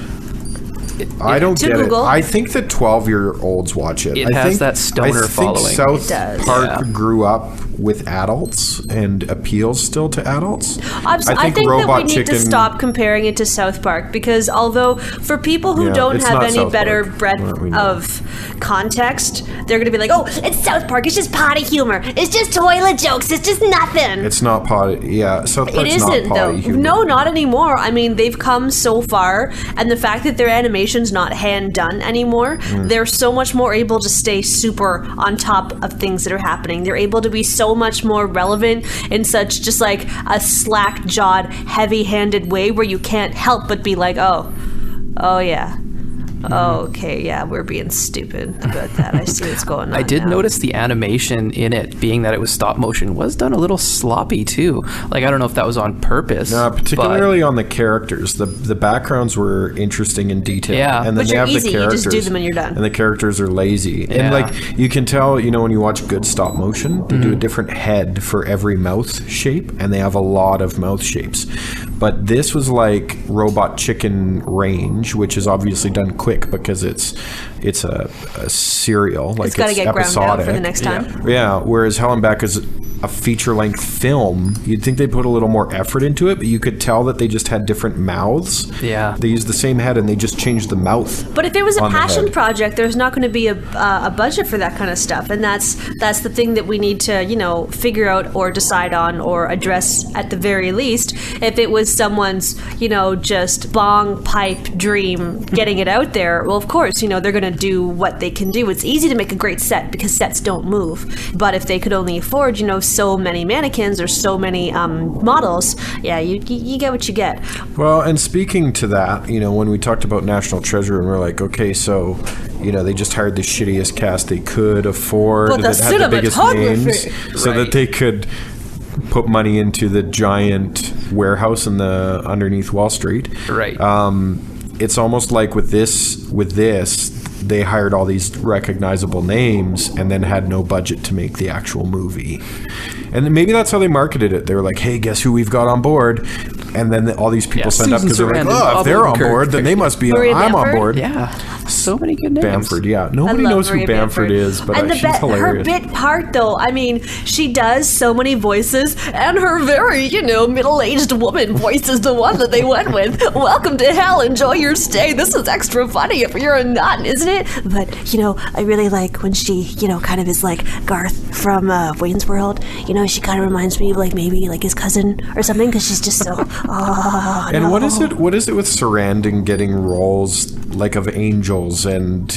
G: I don't
E: To
G: get
E: Google.
G: it. I think that 12-year-olds watch it.
F: It has that stoner following.
G: South
E: It does.
G: Park grew up with adults and appeals still to adults.
E: I think that we
G: Robot
E: need
G: Chicken,
E: to stop comparing it to South Park, because although for people who
G: Yeah,
E: don't
G: it's
E: have
G: not
E: any
G: South
E: better
G: Park.
E: breadth
G: Well, we know.
E: of context, they're going to be like, oh, it's South Park, it's just potty humor, it's just toilet jokes, it's just nothing.
G: It's not potty. Yeah, South
E: It
G: Park's
E: isn't,
G: not
E: though.
G: potty humor.
E: No, not anymore. I mean, they've come so far, and the fact that their animation's not hand done anymore, they're so much more able to stay super on top of things that are happening. They're able to be so much more relevant in such just like a slack-jawed, heavy-handed way where you can't help but be like, oh yeah. Okay, yeah, we're being stupid about that. I see what's going on.
F: I did
E: now.
F: notice the animation in it, being that it was stop motion, was done a little sloppy too. Like, I don't know if that was on purpose.
G: Particularly on the characters. The backgrounds were interesting in detail.
F: Yeah.
G: And then
E: Which
G: they
E: are
G: have
E: easy.
G: the
E: You
G: characters.
E: just do them and you're done.
G: And the characters are lazy.
F: Yeah.
G: And like you can tell, when you watch good stop motion, they do a different head for every mouth shape, and they have a lot of mouth shapes. But this was like Robot Chicken Range, which is obviously done quick because it's a serial. Like
E: It's got to get ground
G: episodic.
E: out for the next time.
G: Yeah, whereas Hell and Back is a feature-length film. You'd think they put a little more effort into it, but you could tell that they just had different mouths.
F: Yeah.
G: They used the same head and they just changed the mouth.
E: But if it was a
G: on the
E: passion
G: head.
E: project, there's not going to be a budget for that kind of stuff, and that's the thing that we need to figure out or decide on or address at the very least. If it was someone's just bong pipe dream getting it out there, well, of course they're going to do what they can do. It's easy to make a great set because sets don't move. But if they could only afford so many mannequins or so many models, yeah, you get what you get.
G: Well, and speaking to that, when we talked about National Treasure and we're like, okay, so, they just hired the shittiest cast they could afford
E: But the
G: that had the biggest
E: cinematography.
G: names so that they could put money into the giant warehouse in the underneath Wall Street.
F: Right.
G: It's almost like with this, they hired all these recognizable names and then had no budget to make the actual movie. And then maybe that's how they marketed it. They were like, hey, guess who we've got on board? And then all these people signed up because they're like,
F: Sarandon,
G: if they're
F: Bob
G: on board, then they must be
E: Maria
G: I'm on
E: Bamford?
G: board.
F: Yeah. So many good names.
G: Bamford, yeah.
E: I
G: Nobody
E: love
G: knows who
E: Maria
G: Bamford is, but
E: and
G: she's
E: her
G: hilarious.
E: bit part, though, I mean, she does so many voices, and her very, middle-aged woman voice is the one that they went with. Welcome to hell, enjoy your stay. This is extra funny if you're a nun, isn't it? But, I really like when she, kind of is like Garth from Wayne's World. She kind of reminds me of, maybe his cousin or something, because she's just so,
G: And what is it with Sarandon getting roles like of angels and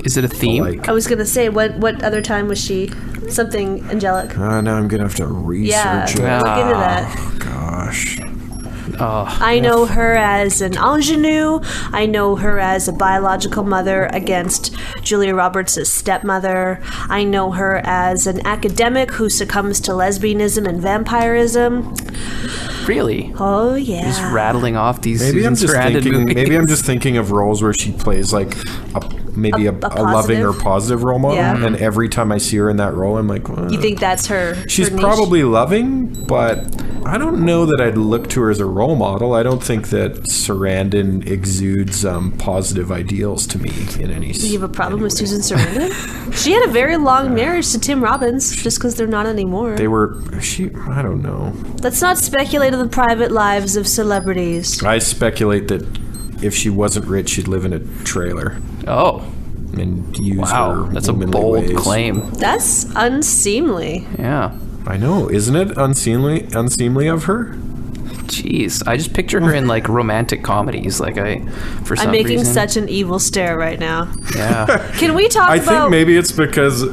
F: Is it a theme?
G: like
E: I was going to say, what other time was she something angelic?
G: now I'm gonna have to research
E: Yeah,
G: it.
E: look into that.
G: Gosh.
E: I know her as an ingenue. I know her as a biological mother against Julia Roberts' stepmother. I know her as an academic who succumbs to lesbianism and vampirism.
F: Really?
E: Oh, yeah.
F: Just rattling off these
G: Maybe I'm
F: Susan
G: just
F: Sarandon
G: thinking.
F: movies.
G: Maybe I'm just thinking of roles where she plays like a loving or positive role model,
E: Yeah.
G: and every time I see her in that role, I'm like, well,
E: You think that's her?
G: she's
E: her niche?
G: probably loving, but I don't know that I'd look to her as a role model. I don't think that Sarandon exudes positive ideals to me in any.
E: You have a problem with Susan Sarandon? She had a very long marriage to Tim Robbins, just because they're not anymore.
G: I don't know.
E: Let's not speculate on the private lives of celebrities.
G: I speculate that if she wasn't rich, she'd live in a trailer
F: Oh,
G: and use
F: wow.
G: her
F: That's a
G: womanly
F: bold
G: ways.
F: claim.
E: That's unseemly.
F: Yeah.
G: I know, isn't it unseemly of her?
F: Jeez, I just picture her in like romantic comedies. Like for some
E: I'm making
F: reason.
E: such an evil stare right now.
F: Yeah.
E: Can we talk
G: I
E: about...
G: think maybe it's because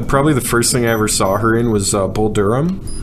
G: probably the first thing I ever saw her in was Bull Durham.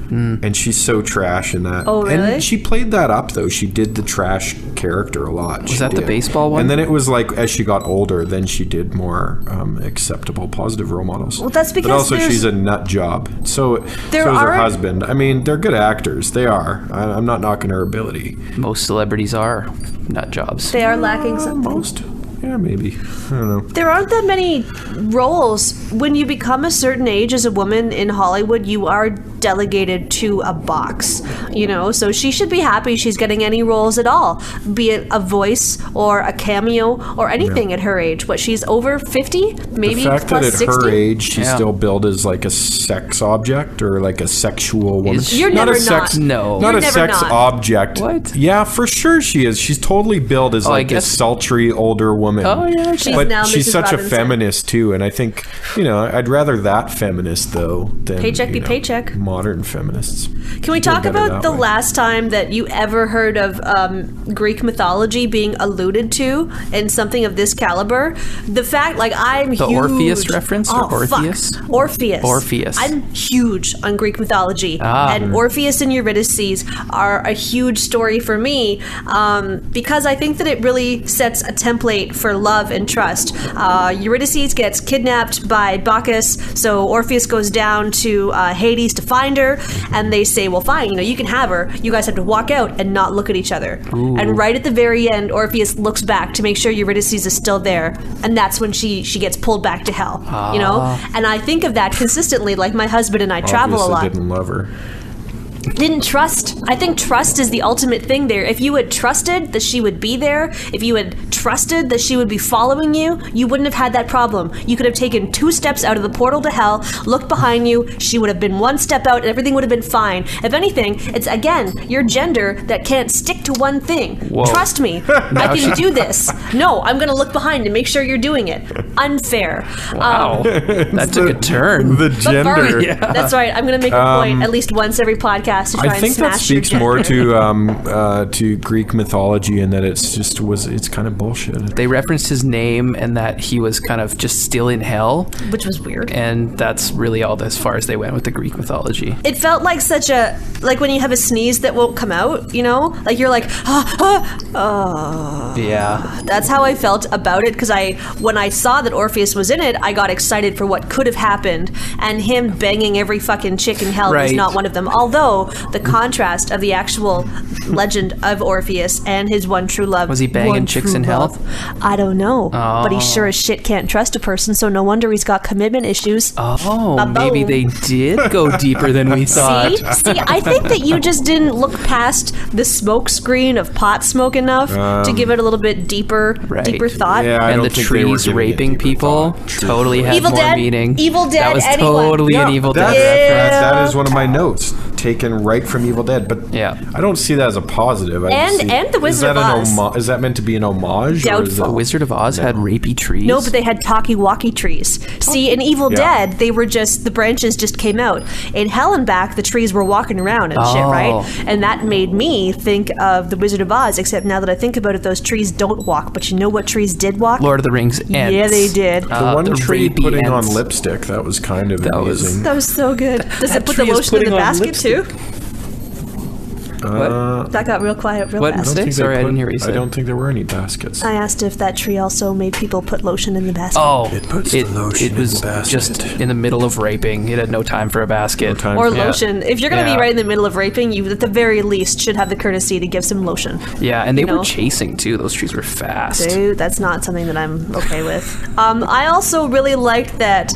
G: And she's so trash in that.
E: Oh, really?
G: And she played that up, though. She did the trash character a lot.
F: Was that the baseball one?
G: And then it was like, as she got older, then she did more acceptable, positive role models.
E: Well, that's because
G: But also,
E: there's-
G: she's a nut job. So is her
E: are-
G: husband. I mean, they're good actors. They are. I'm not knocking her ability.
F: Most celebrities are nut jobs.
E: They are lacking something.
G: Most. Yeah, maybe. I don't know.
E: There aren't that many roles. When you become a certain age as a woman in Hollywood, you are delegated to a box, you know? So she should be happy she's getting any roles at all, be it a voice or a cameo or anything at her age. What, she's over 50? Maybe
G: The fact
E: plus
G: that at
E: 60?
G: her age she's
F: Yeah.
G: still billed as like a sex object or like a sexual woman.
E: You're
G: not
E: never
G: a sex,
E: not.
F: No.
G: not
E: You're
G: a
E: never
G: sex
E: not.
G: object.
F: What?
G: Yeah, for sure she is. She's totally billed as
F: I
G: like
F: guess-
G: this sultry older woman.
F: Oh, yeah, okay.
E: She's
G: but
E: now
G: she's
E: Mrs.
G: such
E: Robinson.
G: a feminist too, and I think I'd rather that feminist though than
E: Paycheck be paycheck.
G: modern feminists.
E: Can we
G: She's doing
E: talk
G: better
E: about
G: that
E: the
G: way.
E: last time that you ever heard of Greek mythology being alluded to in something of this caliber? The fact, like, I'm
F: The
E: huge.
F: Orpheus reference or Orpheus?
E: Fuck. Orpheus.
F: Orpheus.
E: I'm huge on Greek mythology, and Orpheus and Eurydice are a huge story for me because I think that it really sets a template for love and trust. Eurydice gets kidnapped by Bacchus, so Orpheus goes down to Hades to find her, and they say, well, fine, you can have her. You guys have to walk out and not look at each other. And right at the very end, Orpheus looks back to make sure Eurydice is still there, and that's when she gets pulled back to hell, And I think of that consistently, like my husband and I travel a
G: Obviously
E: lot.
G: didn't love her.
E: Didn't trust. I think trust is the ultimate thing there. If you had trusted that she would be there, if you had trusted that she would be following you, you wouldn't have had that problem. You could have taken 2 steps out of the portal to hell, looked behind you, she would have been 1 step out, and everything would have been fine. If anything, it's, again, your gender that can't stick to one thing.
F: Whoa.
E: Trust me. I can do this. No, I'm going to look behind and make sure you're doing it. Unfair.
F: Wow. That took a turn.
G: The
E: But
G: gender.
E: Vern, that's right. I'm going to make a point at least once every podcast to try
G: I think
E: and
G: that
E: smash your
G: speaks more
E: gender.
G: to Greek mythology and that it's kind of bullshit.
F: They referenced his name and that he was kind of just still in hell,
E: Which was weird.
F: and that's really all as far as they went with the Greek mythology.
E: It felt like such a, like when you have a sneeze that won't come out, like you're like,
F: Yeah.
E: That's how I felt about it, because when I saw that Orpheus was in it, I got excited for what could have happened, and him banging every fucking chick in hell was
F: Right.
E: not one of them. Although the contrast of the actual legend of Orpheus and his one true love.
F: Was he banging
E: one
F: chicks
E: true
F: in hell?
E: love, I don't know, but he sure as shit can't trust a person, so no wonder he's got commitment issues.
F: Oh,
E: Ba-boom.
F: maybe they did go deeper than we thought.
E: See, I think that you just didn't look past the smoke screen of pot smoke enough to give it a little bit deeper thought.
G: Yeah, I
F: And the
G: don't think they were
F: trees
G: giving it
F: raping
G: deeper
F: people
G: thought.
F: totally had
E: Evil
F: more
E: Dead?
F: meaning.
E: Evil Dead,
F: That was
E: anyone?
F: totally an Evil Dead
G: That,
F: reference.
G: that is one of my notes taken right from Evil Dead, but
F: Yeah.
G: I don't see that as a positive. I just
E: And
G: see-
E: The Wizard of Oz.
G: Is that meant to be an homage? or is
E: Doubtful.
F: The Wizard of Oz had rapey trees.
E: No, but they had talkie-walkie trees. See, in Evil
G: Yeah.
E: Dead, they were just, the branches just came out. In Hell and Back, the trees were walking around and shit,
F: Oh.
E: right? And that made me think of The Wizard of Oz, except now that I think about it, those trees don't walk. But you know what trees did walk?
F: Lord of the Rings ends.
E: Yeah, they did.
G: The one tree
F: rapey
G: putting on
F: ends.
G: lipstick, that was kind of
F: was-
G: amusing.
E: That was so good. Does it put the
F: tree is
E: lotion in the
F: putting on
E: basket, too?
F: lipstick. What?
E: That got real quiet real
F: What?
E: fast.
F: Sorry, I didn't hear what you said.
G: I don't think there were any baskets.
E: I asked if that tree also made people put lotion in the basket.
F: Oh,
G: It puts the lotion in
F: was
G: the basket.
F: just in the middle of raping. It had no time for a basket.
G: No time
E: Or
G: for-
F: Yeah.
E: lotion. If you're going to
F: Yeah.
E: be right in the middle of raping, you at the very least should have the courtesy to give some lotion.
F: Yeah, and they
E: You know?
F: were chasing too. Those trees were fast.
E: Dude, that's not something that I'm okay with. I also really liked that.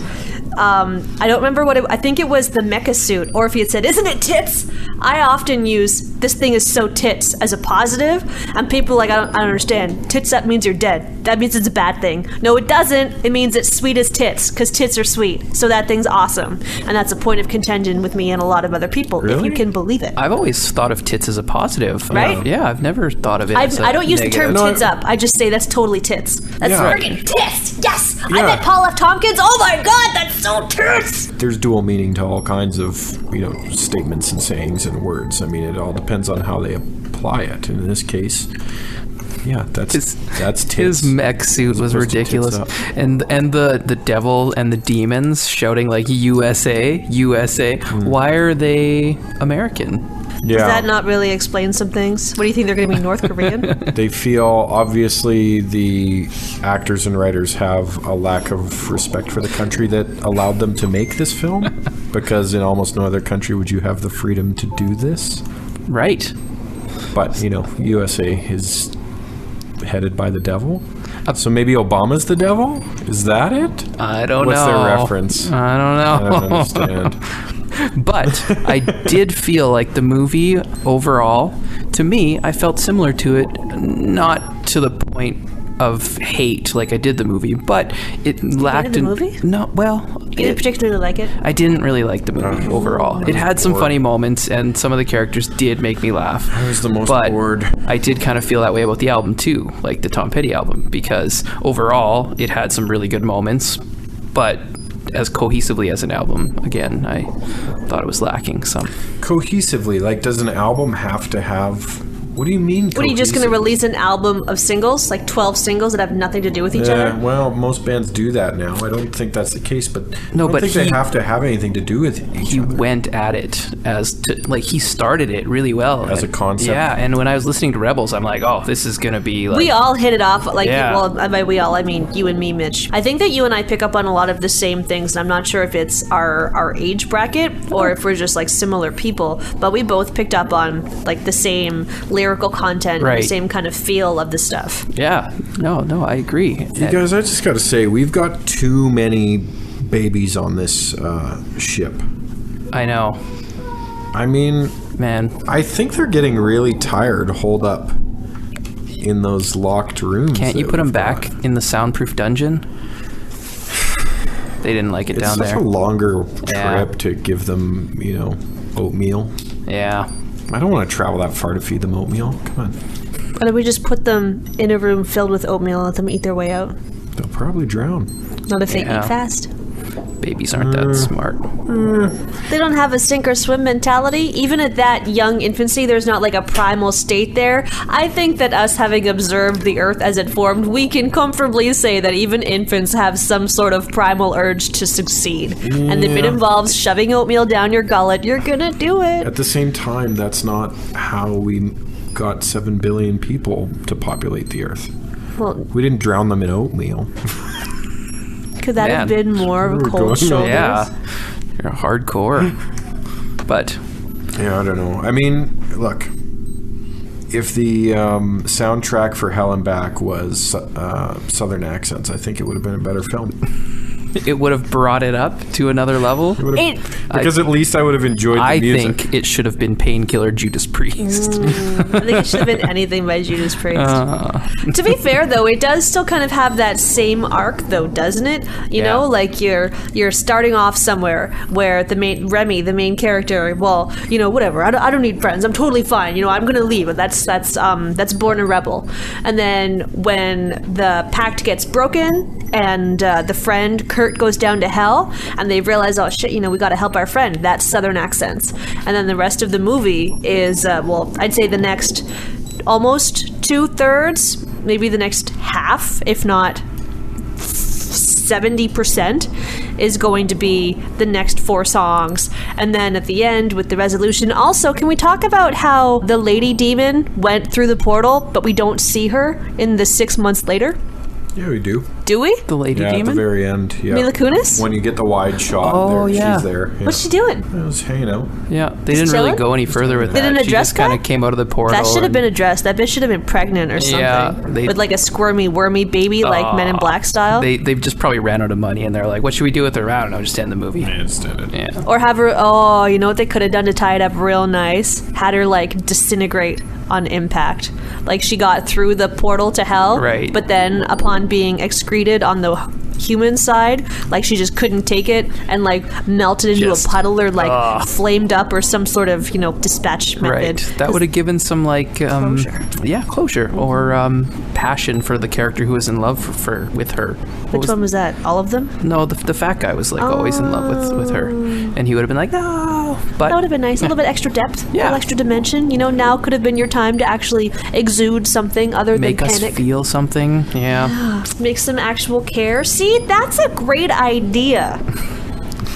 E: I don't remember what I think it was the mecha suit. Orpheus said, "Isn't it tits?" I often use this thing is so tits as a positive, and people are like, I don't understand. Tits, that means you're dead. That means it's a bad thing. No, it doesn't. It means it's sweet as tits, because tits are sweet. So that thing's awesome. And that's a point of contention with me and a lot of other people, if you can believe it.
F: I've always thought of tits as a positive.
E: Right?
F: Yeah, I've never thought of it as a
E: I don't use
F: negative.
E: the term tits up. I just say that's totally tits. That's friggin' tits. Yes. I
G: Yeah.
E: met Paul F. Tompkins. Oh my God, that's so tits.
G: There's dual meaning to all kinds of, statements and sayings and words. I mean, it all depends on how they apply it. And in this case, yeah, that's tits.
F: His mech suit was
G: Supposed to
F: ridiculous,
G: tits up.
F: and the devil and the demons shouting like USA, USA. Why are they American?
G: Yeah.
E: Does that not really explain some things? What do you think, they're going to be North Korean?
G: They feel, obviously, the actors and writers have a lack of respect for the country that allowed them to make this film, because in almost no other country would you have the freedom to do this.
F: Right.
G: But, USA is headed by the devil. So maybe Obama's the devil? Is that it?
F: I don't
G: What's
F: know.
G: their reference?
F: I don't know.
G: I don't understand.
F: But I did feel like the movie overall, to me, I felt similar to it, not to the point of hate like I did the movie, but it lacked
E: the movie?
F: No, well,
E: You didn't particularly like it?
F: I didn't really like the movie overall. It had some funny moments, and some of the characters did make me laugh.
G: I was the most
F: but
G: bored.
F: I did kind of feel that way about the album too, like the Tom Petty album, because overall it had some really good moments, but as cohesively as an album, again, I thought it was lacking some.
G: Cohesively, like, does an album have to have... What do you mean
E: What, are you just going to
G: cohesively?
E: release an album of singles, like 12 singles that have nothing to do with each other?
G: Well, most bands do that now. I don't think that's the case, but
F: No,
G: I don't
F: but
G: think
F: he-
G: they have to have anything to do with each
F: He
G: other.
F: went at it he started it really well.
G: As a concept.
F: Yeah, and when I was listening to Rebels, I'm like, oh, this is going to be like...
E: We all hit it off, like,
F: Yeah.
E: well, by we all, I mean you and me, Mitch. I think that you and I pick up on a lot of the same things, and I'm not sure if it's our age bracket or if we're just, like, similar people, but we both picked up on, like, the same lyrical content,
F: Right.
E: the same kind of feel of the stuff.
F: Yeah, no, I agree.
G: You guys, I just got to say, we've got too many babies on this ship.
F: I know,
G: I mean,
F: man.
G: I think they're getting really tired holed up in those locked rooms.
F: Can't you
G: that
F: put them
G: we've
F: back
G: got.
F: in the soundproof dungeon? They didn't like it
G: It's
F: down
G: such
F: there.
G: a longer
F: Yeah.
G: trip to give them, oatmeal.
F: Yeah.
G: I don't want to travel that far to feed them oatmeal. Come on.
E: Why don't we just put them in a room filled with oatmeal and let them eat their way out?
G: They'll probably drown.
E: Not if they
F: Yeah.
E: eat fast.
F: Babies aren't that smart.
E: They don't have a sink or swim mentality. Even at that young infancy, there's not like a primal state there. I think that us having observed the earth as it formed, we can comfortably say that even infants have some sort of primal urge to succeed. And if it
G: Yeah.
E: involves shoving oatmeal down your gullet, you're gonna do it.
G: At the same time, that's not how we got 7 billion people to populate the earth.
E: Well,
G: We didn't drown them in oatmeal.
E: could that have
F: Man.
E: been more of a
G: We're
E: cold
G: going-
E: shoulder?
F: Yeah. You're hardcore. But
G: Yeah, I don't know. I mean, look, if the soundtrack for Hell and Back was Southern accents, I think it would have been a better film.
F: it would have brought it up to another level.
G: Because at least I would have enjoyed the
F: I
G: music.
F: think it should have been Painkiller Judas Priest.
E: I think it should have been anything by Judas Priest. To be fair, though, it does still kind of have that same arc, though, doesn't it? You know, like you're starting off somewhere where the main character, well, whatever. I don't need friends. I'm totally fine. I'm gonna leave. But that's Born a Rebel. And then when the pact gets broken and the friend Kurt goes down to hell, and they realize, oh shit, we got to help our friend. That's Southern accents. And then the rest of the movie is, I'd say the next almost 2/3, maybe the next half, if not 70%, is going to be the next 4 songs. And then at the end with the resolution. Also, can we talk about how the lady demon went through the portal, but we don't see her in the 6 months later?
G: Yeah, we do.
E: Do we?
F: The lady
G: Yeah, at the
F: demon?
G: very end. Yeah.
E: Mila Kunis?
G: When you get the wide shot,
F: Oh,
G: there,
F: yeah.
G: she's there. Yeah.
E: What's she doing?
G: I was hanging out.
F: Yeah, they didn't
E: chilling?
F: really go any further with
E: They
F: that.
E: didn't
F: She
E: address
F: just kind
E: that?
F: of came out of the portal.
E: That should have
F: and-
E: been addressed. That bitch should have been pregnant or something.
F: Yeah,
E: with like a squirmy, wormy baby, like Men in Black style.
F: They just probably ran out of money, and they're like, "What should we do with her?" I don't know. Just end the movie.
G: I understand it.
F: Yeah.
E: Or have her, oh, you know what they could have done to tie it up real nice? Had her, like, disintegrate on impact. Like, she got through the portal to hell.
F: Right.
E: But then, upon being excreted on the human side, like, she just couldn't take it and, like, melted into
F: Just-
E: a puddle or, like, flamed up or some sort of, dispatch method.
F: Right. That would have given some like
E: Closure.
F: Yeah, closure or passion for the character who was in love with her. What
E: Which one was that? All of them?
F: No, the fat guy was like always in love with her, and he would have been like, no. But
E: That would have been nice. A little bit extra depth, a
F: Yeah.
E: little extra dimension. Now could have been your time to actually exude something other
F: make
E: than
F: us
E: panic.
F: feel something. Yeah.
E: Make some actual care. See, that's a great idea.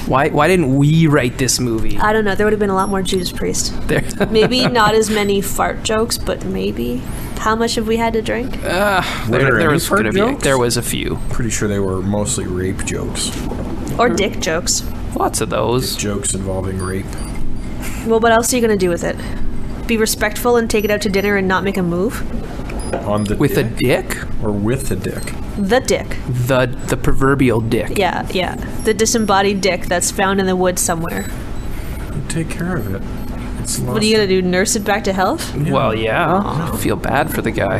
F: Why didn't we write this movie?
E: I don't know. There would have been a lot more Judas Priest.
F: There.
E: Maybe not as many fart jokes, but maybe. How much have we had to drink?
G: there
F: there
G: any
F: was
G: fart
F: gonna be
G: jokes?
F: there was a few.
G: Pretty sure they were mostly rape jokes.
E: Or dick jokes.
F: Lots of those.
G: Jokes involving rape.
E: Well, what else are you going to do with it? Be respectful and take it out to dinner and not make a move?
G: On the
F: With a
G: dick?
F: dick?
G: Or with the dick?
E: The dick.
F: The proverbial dick.
E: Yeah. The disembodied dick that's found in the woods somewhere.
G: Take care of it. It's
E: What are you going to do? Nurse it back to health?
F: Well, yeah. I feel bad for the guy.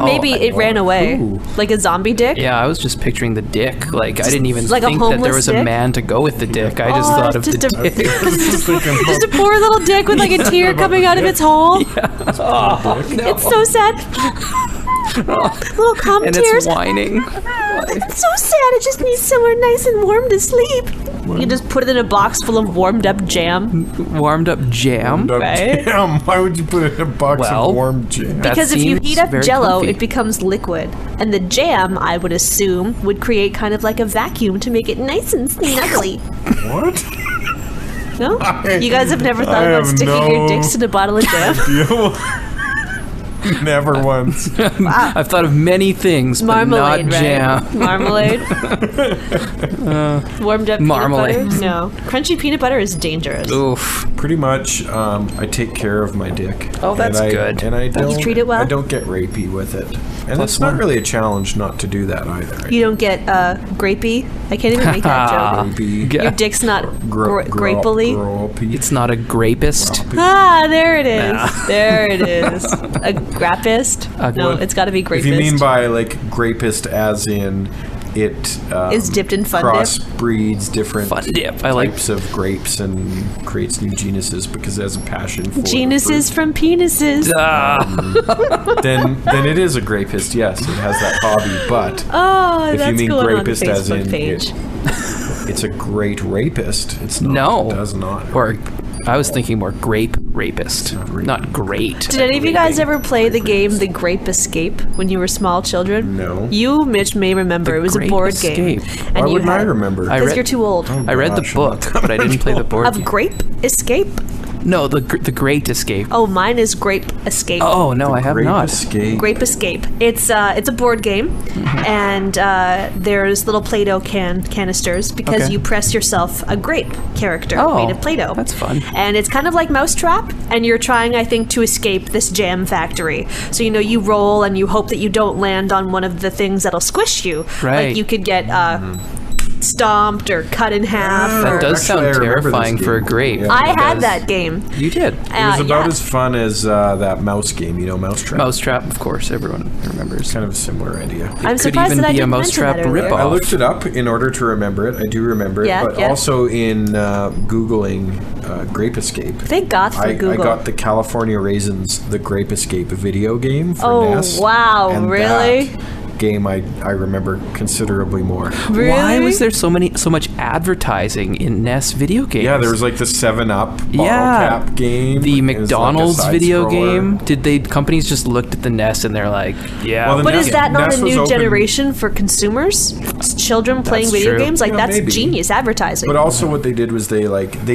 E: Maybe it ran away.
G: Ooh.
E: Like a zombie dick?
F: Yeah, I was just picturing the dick. Like, I didn't even
E: like a
F: think that there
E: homeless
F: was
E: dick?
F: a man to go with the dick. I just
E: Oh,
F: thought of
E: just
F: the
E: a-
F: dick.
E: Just a poor little dick with like a tear coming out of its hole. It's so sad. Little calm
F: And
E: tears.
F: it's whining.
E: It's so sad. It just needs somewhere nice and warm to sleep. You just put it in a box full of warmed up jam.
F: Warmed up jam.
E: Right?
G: Damn, why would you put it in a box
F: Well,
G: of warm jam?
F: that
E: Because if you
F: seems
E: heat up
F: very
E: Jello,
F: comfy.
E: it becomes liquid, and the jam, I would assume, would create kind of like a vacuum to make it nice and snuggly.
G: What?
E: No? You guys have never thought
G: I
E: about
G: have
E: sticking your
G: no
E: dicks in a bottle of jam?
G: Never once.
F: I've thought of many things, but
E: Marmalade,
F: not
E: right?
F: jam.
E: Marmalade. Warmed up
F: Marmalade.
E: peanut butter? No. Crunchy peanut butter is dangerous.
F: Oof.
G: Pretty much, I take care of my dick.
F: Oh, that's
G: and
F: good.
G: And I don't
E: treat it well?
G: I don't get rapey with it, and
F: Plus
G: it's not
F: one.
G: really a challenge not to do that either.
E: You don't get grapey? I can't even make that joke.
G: Rapey,
F: Yeah.
E: Your dick's not grapely?
G: Gropey.
F: It's not a grapist.
E: Ah, there it is. There it is. A grappist? No,
F: what?
E: it's got to be grapist.
G: If you mean by like grapist, as in it
E: Is dipped in fun dip?
G: crossbreeds different
F: Fun dip. I like.
G: types of grapes and creates new genuses because it has a passion for the
E: Genuses from penises.
F: Ah,
G: then it is a grapist. Yes, it has that hobby. But
E: Oh,
G: if
E: that's
G: you mean
E: going
G: grapist
E: on the
G: as
E: Facebook
G: in
E: page.
G: it's a great rapist. It's not.
F: No.
G: It does not.
F: or I was thinking more grape rapist, not great.
E: Did any of you guys ever play the game The Grape Escape when you were small children?
G: No.
E: You, Mitch, may remember.
F: The
E: it was a
F: Grape
E: board
F: Escape.
E: game.
G: Why
E: you
G: wouldn't I
E: had-
G: remember?
F: I
E: Because
F: read-
E: you're too old.
F: I read the
G: Gosh,
F: book, but I didn't play the board
E: Of
F: game.
E: Grape Escape?
F: No, the Great Escape.
E: Oh, mine is Grape Escape.
F: Oh no, I have
G: Grape
F: not.
G: Escape.
E: Grape Escape. It's a board game, and there's little Play-Doh canisters because
F: Okay.
E: you press yourself a grape character
F: Oh,
E: made of Play-Doh.
F: that's fun.
E: And it's kind of like Mousetrap, and you're trying, I think, to escape this jam factory. So you roll and you hope that you don't land on one of the things that'll squish you.
F: Right.
E: Like you could get stomped or cut in half.
G: Oh,
E: or,
F: That does
G: Actually, I
F: sound
G: remember this
F: terrifying for a
G: game.
F: grape.
G: Yeah.
E: I had
G: It
E: that game.
F: You did.
G: It was about
E: yeah.
G: as fun as that mouse game, Mousetrap.
F: Mousetrap, of course, everyone remembers.
G: Kind of a similar idea.
E: I'm
F: could
E: surprised
F: even
E: that I
F: be a
E: didn't mention
F: Mousetrap
E: that earlier.
F: ripoff.
G: I looked it up in order to remember it. I do remember it,
E: Yeah,
G: but
E: yeah.
G: also in Googling Grape Escape.
E: Thank God for
G: I
E: Google.
G: got the California Raisins, the Grape Escape video game for
E: Oh,
G: NES.
E: wow,
G: and
E: really?
G: That game I remember considerably more.
E: Really?
F: Why was there so much advertising in NES video games?
G: Yeah, there was like the 7-Up bottle
F: Yeah.
G: cap game.
F: The
G: It was like a
F: McDonald's
G: side
F: video
G: scroller.
F: game. Did they companies just looked at the NES and they're like, yeah,
G: Well, the
E: But
G: NES
E: is that not
G: NES
E: a
G: was
E: new
G: open-
E: generation for consumers? Children playing
F: That's
E: video
F: true.
E: games? Like,
G: Yeah,
E: that's
G: maybe.
E: genius advertising.
G: But also what they did was they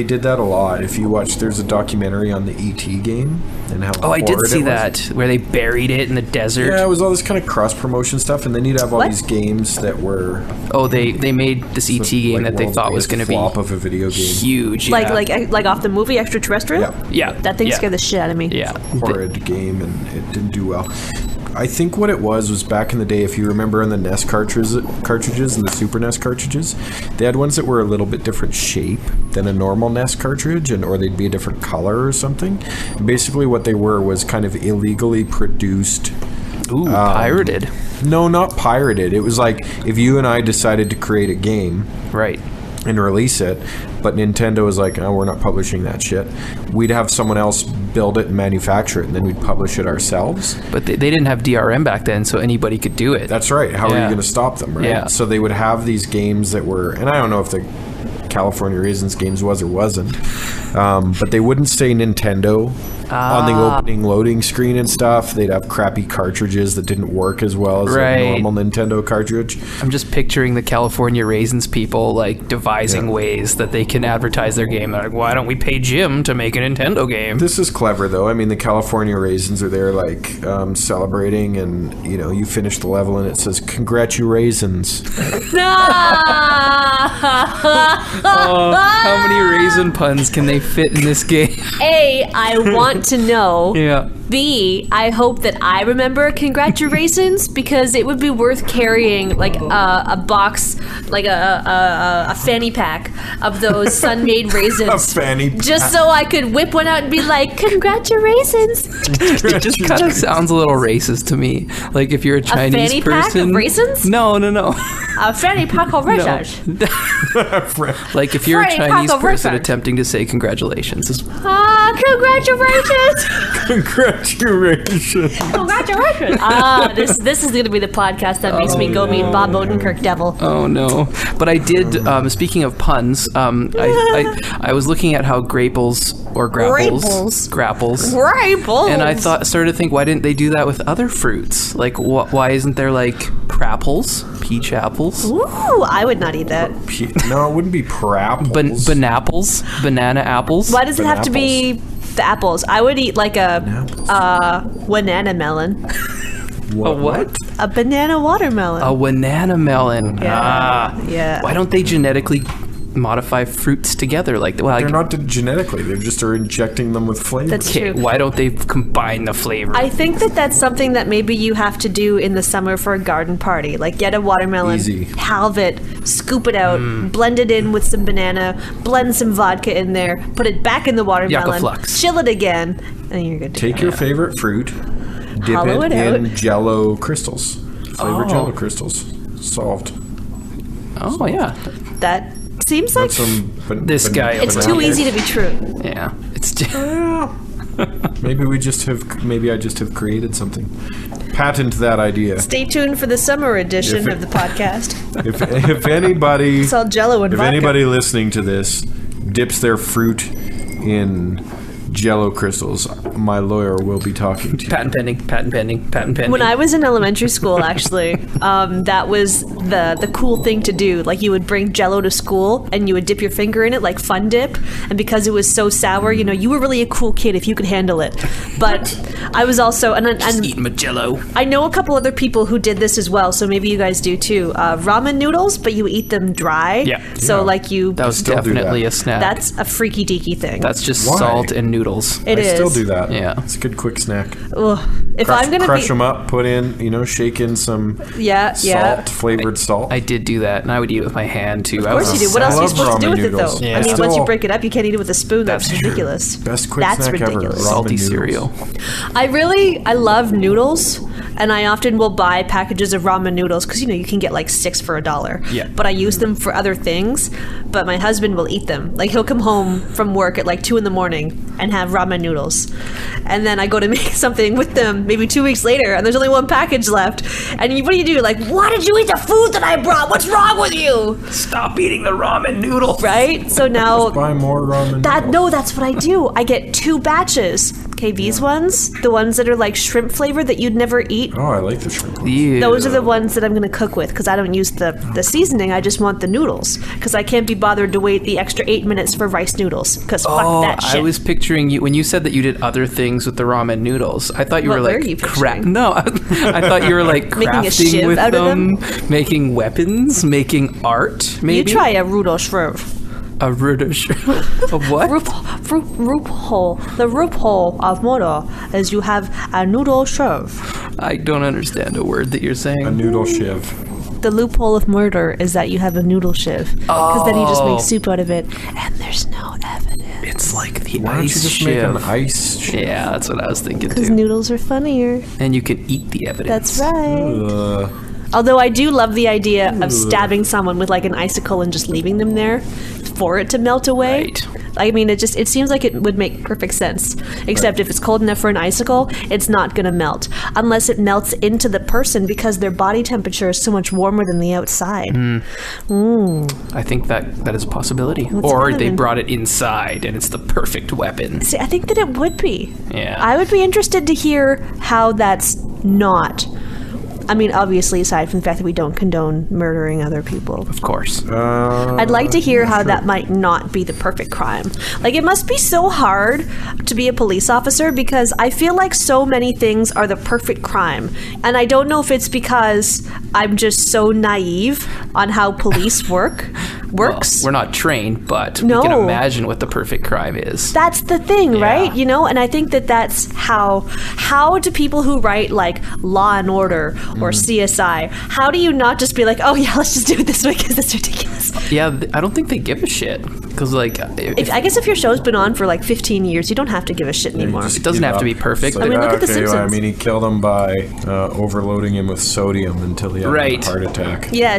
G: did that a lot. If you watch, there's a documentary on the E.T. game and how
F: Oh, I did
G: horrid
F: see
G: it was.
F: that where they buried it in the desert.
G: Yeah, it was all this kind of cross promotion stuff. stuff, and then you'd have all
E: What?
G: these games that were
F: Oh, they made this ET game that they
G: world's
F: thought was
G: biggest
F: going to be
G: flop of a video game.
F: huge. Yeah.
E: Like off the movie Extraterrestrial?
G: Yeah.
F: yeah,
E: That thing
F: yeah.
E: scared the shit out of me.
F: Yeah.
G: Horrid game, and it didn't do well. I think what it was back in the day, if you remember on the NES cartridges and the Super NES cartridges, they had ones that were a little bit different shape than a normal NES cartridge, or they'd be a different color or something. And basically what they were was kind of illegally produced.
F: Ooh, pirated.
G: No, not pirated. It was like if you and I decided to create a game
F: Right.
G: and release it, but Nintendo was like, oh, we're not publishing that shit. We'd have someone else build it and manufacture it, and then we'd publish it ourselves.
F: But they didn't have DRM back then, so anybody could do it.
G: That's right. How are
F: Yeah.
G: you going to stop them, right?
F: Yeah.
G: So they would have these games that were, and I don't know if the California Raisins games was or wasn't, but they wouldn't say Nintendo on the opening loading screen and stuff. They'd have crappy cartridges that didn't work as well as
F: Right.
G: a normal Nintendo cartridge.
F: I'm just picturing the California Raisins people like devising ways that they can advertise their game. They're like, why don't we pay Jim to make a Nintendo game?
G: This is clever, though. I mean, the California Raisins are there, like, celebrating, and, you know, you finish the level and it says, congratulations.
F: Oh, how many raisin puns can they fit in this game?
E: A, I want to know.
F: Yeah.
E: B, I hope that I remember congratulations because it would be worth carrying like a box, like a fanny pack of those sun-made raisins.
G: A fanny pack.
E: Just so I could whip one out and be like, congratulations.
F: It just kind of sounds a little racist to me. Like if you're a Chinese
E: fanny pack of
F: person.
E: raisins?
F: No.
E: A fanny pack of raisins.
F: Like if you're a
E: Fanny pack
F: Chinese
E: of
F: person
E: raisins.
F: attempting to say congratulations.
E: Congratulations.
G: Congratulations.
E: Congratulations. This is going to be the podcast that makes me go meet Bob Odenkirk Devil.
F: Oh no! But I did. Speaking of puns, I was looking at how Grapples or Grapples,
E: Grapples.
F: and I started to think, why didn't they do that with other fruits? Like, why isn't there like prapples, peach apples,
E: Ooh, I would not eat that.
G: No, it wouldn't be prapples.
F: banapples, banana apples?
E: Why does it have to be the apples? I would eat like a banana melon.
F: A what?
E: A banana watermelon.
F: A banana melon.
E: Yeah. Yeah.
F: Why don't they genetically modify fruits together? Like, well,
G: They're not genetically. They just are injecting them with flavor.
E: That's
F: okay,
E: true.
F: why don't they combine the flavor?
E: I think that's something that maybe you have to do in the summer for a garden party. Like get a watermelon,
G: Easy.
E: halve it, scoop it out, blend it in with some banana, blend some vodka in there, put it back in the watermelon,
F: Yucca-flux.
E: chill it again, and you're good to
G: Take
E: go.
G: your favorite fruit, dip
E: Hollow
G: it
E: it
G: in
E: out.
G: Jello crystals. Flavored
F: Oh.
G: Jello crystals. Solved.
F: Oh yeah,
E: That seems like
F: This guy
E: it's
F: over
E: too
F: here.
E: easy to be true.
F: yeah. It's just,
G: Maybe I just have created something. Patent that idea.
E: Stay tuned for the summer edition
G: If it-
E: of the podcast.
G: If anybody,
E: It's all Jello and
G: if
E: vodka.
G: anybody listening to this dips their fruit in Jello crystals, my lawyer will be talking to you.
F: patent pending.
E: When I was in elementary school, actually, that was the cool thing to do. Like, you would bring Jello to school, and you would dip your finger in it, like Fun Dip. And because it was so sour, you know, you were really a cool kid if you could handle it. But I was also, and
F: Eat my Jello.
E: I know a couple other people who did this as well, so maybe you guys do too. Ramen noodles, but you eat them dry.
F: Yeah.
E: So,
G: Yeah.
E: like, you.
F: That was
G: still do
F: definitely
G: that.
F: a snack.
E: That's a freaky deaky thing.
F: That's just
G: Why?
F: salt and noodles.
E: It
G: I
E: is.
G: still do that.
F: Yeah.
G: It's a good quick snack.
E: Ugh. If
G: Crush,
E: I'm gonna
G: crush
E: be,
G: them up, put in, shake in some
E: yeah,
G: salt, flavored salt.
F: I did do that, and I would eat it with my hand too.
E: Of course you do. What
G: I
E: else are you
G: love
E: supposed to do
G: ramen
E: with it,
G: noodles.
E: though?
F: Yeah.
E: I mean,
G: Still-
E: once you break it up, you can't eat it with a spoon. That's
F: That's true.
E: ridiculous.
G: Best quick
E: That's
G: snack
E: ridiculous.
G: ever. Ramen
F: Salty
G: noodles.
F: cereal.
E: I love noodles, and I often will buy packages of ramen noodles because you can get like 6 for $1.
F: Yeah.
E: But I use them for other things. But my husband will eat them. Like, he'll come home from work at like 2 a.m. and have ramen noodles, and then I go to make something with them maybe 2 weeks later, and there's only one package left. And what do you do? Like, why did you eat the food that I brought? What's wrong with you?
F: Stop eating the ramen noodle.
E: Right? So now
G: Buy more ramen noodles.
E: that's what I do. I get 2 batches. Okay, these ones, the ones that are like shrimp flavored that you'd never eat,
G: Oh, I like the shrimp.
E: those are the ones that I'm going to cook with because I don't use the seasoning. I just want the noodles because I can't be bothered to wait the extra 8 minutes for rice noodles because fuck that shit.
F: I was picturing you when you said that you did other things with the ramen noodles. I thought you
E: What
F: were
E: were
F: like
E: you picturing?
F: No, I thought you were like
E: Making a
F: crafting
E: shiv
F: with
E: out of
F: them, making weapons, making art. Maybe
E: You try a rudol shrimp.
F: a rudish. A what?
E: Roop hole. The roop hole of murder is you have a noodle shrimp.
F: I don't understand a word that you're saying.
G: A noodle shiv.
E: The loophole of murder is that you have a noodle shiv. Because then you just make soup out of it, and there's no evidence.
F: It's like the
G: Why don't you
F: ice
G: just make
F: shiv.
G: an ice shiv?
F: Yeah, that's what I was thinking
E: Because
F: too.
E: noodles are funnier.
F: And you can eat the evidence.
E: That's right. Although I do love the idea of stabbing someone with like an icicle and just leaving them there for it to melt away.
F: Right.
E: I mean, it seems like it would make perfect sense. Except if it's cold enough for an icicle, it's not going to melt. Unless it melts into the person because their body temperature is so much warmer than the outside.
F: I think that is a possibility. Or
E: better
F: they
E: than-
F: brought it inside and it's the perfect weapon.
E: See, I think that it would be.
F: Yeah.
E: I would be interested to hear how that's not. I mean, obviously, aside from the fact that we don't condone murdering other people.
F: Of course.
E: I'd like to hear how that might not be the perfect crime. Like, it must be so hard to be a police officer because I feel like so many things are the perfect crime. And I don't know if it's because I'm just so naive on how police works.
F: Well, we're not trained, but
E: No.
F: we can imagine what the perfect crime is.
E: That's the thing,
F: Yeah.
E: right? You know, and I think that that's how do people who write like Law and Order or CSI, how do you not just be like, oh yeah, let's just do it this way because it's ridiculous?
F: Yeah, I don't think they give a shit. Because, like,
E: I guess if your show's been on for like 15 years, you don't have to give a shit anymore.
F: it doesn't have to be perfect.
E: I mean, look at The
G: okay, well, I
E: Simpsons.
G: mean, he killed him by overloading him with sodium until he had
F: Right.
G: a heart attack.
E: Yeah,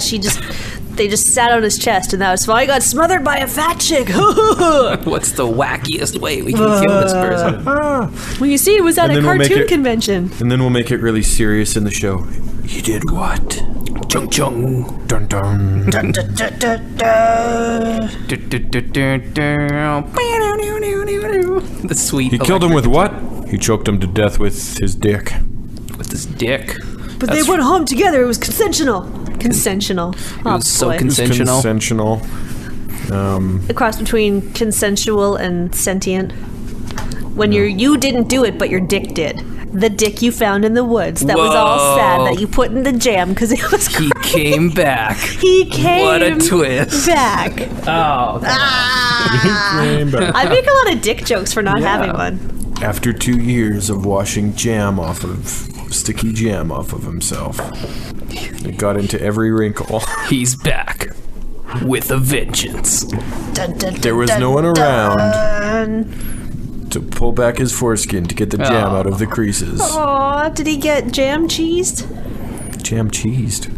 E: they just sat on his chest and that was fine. He got smothered by a fat chick.
F: What's the wackiest way we can kill this person?
E: Well, you see, it was at
G: And
E: a
G: then we'll make
E: cartoon
G: it-
E: convention.
G: And then we'll make it really serious in the show. He did what?
F: Chung chung.
G: Dun dun.
F: The sweet.
G: He killed him
F: electric
G: with what? He choked him to death with his dick.
F: with his dick.
E: But they went home together. It was consensual. Consensual.
F: It was so
E: boy.
F: consensual.
G: Consensual.
E: The cross between consensual and sentient. When you didn't do it, but your dick did. The dick you found in the woods that was all
F: Whoa.
E: sad that you put in the jam because it was
F: He came back.
E: He came
F: What a twist.
E: back.
F: Oh,
E: I make a lot of dick jokes for not having one.
G: After 2 years of washing sticky jam off of himself, it got into every wrinkle.
F: he's back with a vengeance.
G: There was no one around to pull back his foreskin to get the jam out of the creases.
E: Aw, did he get jam cheesed?
G: Jam cheesed.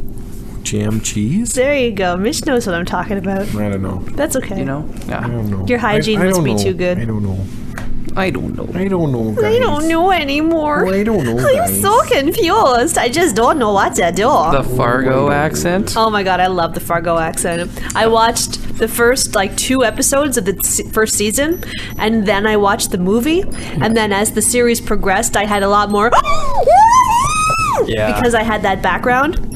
G: Jam cheese?
E: There you go. Mitch knows what I'm talking about.
G: I don't know.
E: That's okay.
F: You know?
G: I
F: Yeah.
G: don't know.
E: Your hygiene
G: I
E: must
G: don't
E: be
G: know.
E: too good.
G: I don't know.
F: I don't know.
G: I don't know, guys.
E: I don't know anymore.
G: I don't know,
E: I'm
G: guys.
E: so confused. I just don't know what to do.
F: The Fargo accent.
E: Oh my god, I love the Fargo accent. I watched the first 2 episodes of the first season, and then I watched the movie, and then as the series progressed, I had a lot more
F: Yeah.
E: because I had that background.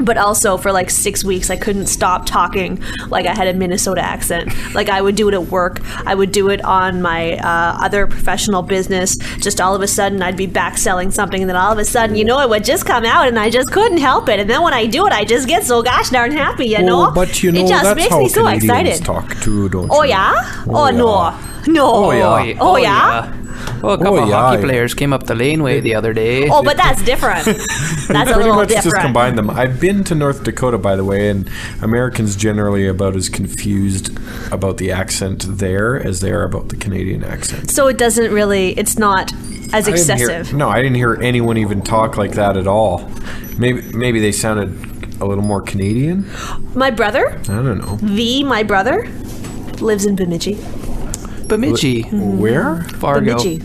E: But also for 6 weeks, I couldn't stop talking like I had a Minnesota accent. Like I would do it at work. I would do it on my other professional business. Just all of a sudden, I'd be back selling something, and then all of a sudden, it would just come out, and I just couldn't help it. And then when I do it, I just get so gosh darn happy, you know?
G: Oh, but you know,
E: it just
G: that's
E: makes
G: how
E: me so
G: Canadians
E: excited.
G: talk too, don't
E: Oh
G: you?
E: yeah?
G: Oh,
E: Oh, no. No.
G: Oh, yeah.
E: Oh yeah?
F: Well, a couple
G: Oh,
F: of
G: yeah.
F: hockey players came up the laneway the other day.
E: Oh, but that's different. That's a
G: Pretty
E: little
G: much
E: different.
G: just combine them. I've been to North Dakota, by the way, and Americans generally about as confused about the accent there as they are about the Canadian accent.
E: So it doesn't really, it's not as
G: I didn't hear-
E: excessive.
G: no, I didn't hear anyone even talk like that at all. Maybe they sounded a little more Canadian.
E: My brother,
G: I don't know.
E: my brother, lives in Bemidji.
F: Bemidji.
G: Where?
F: Fargo.
E: Bemidji.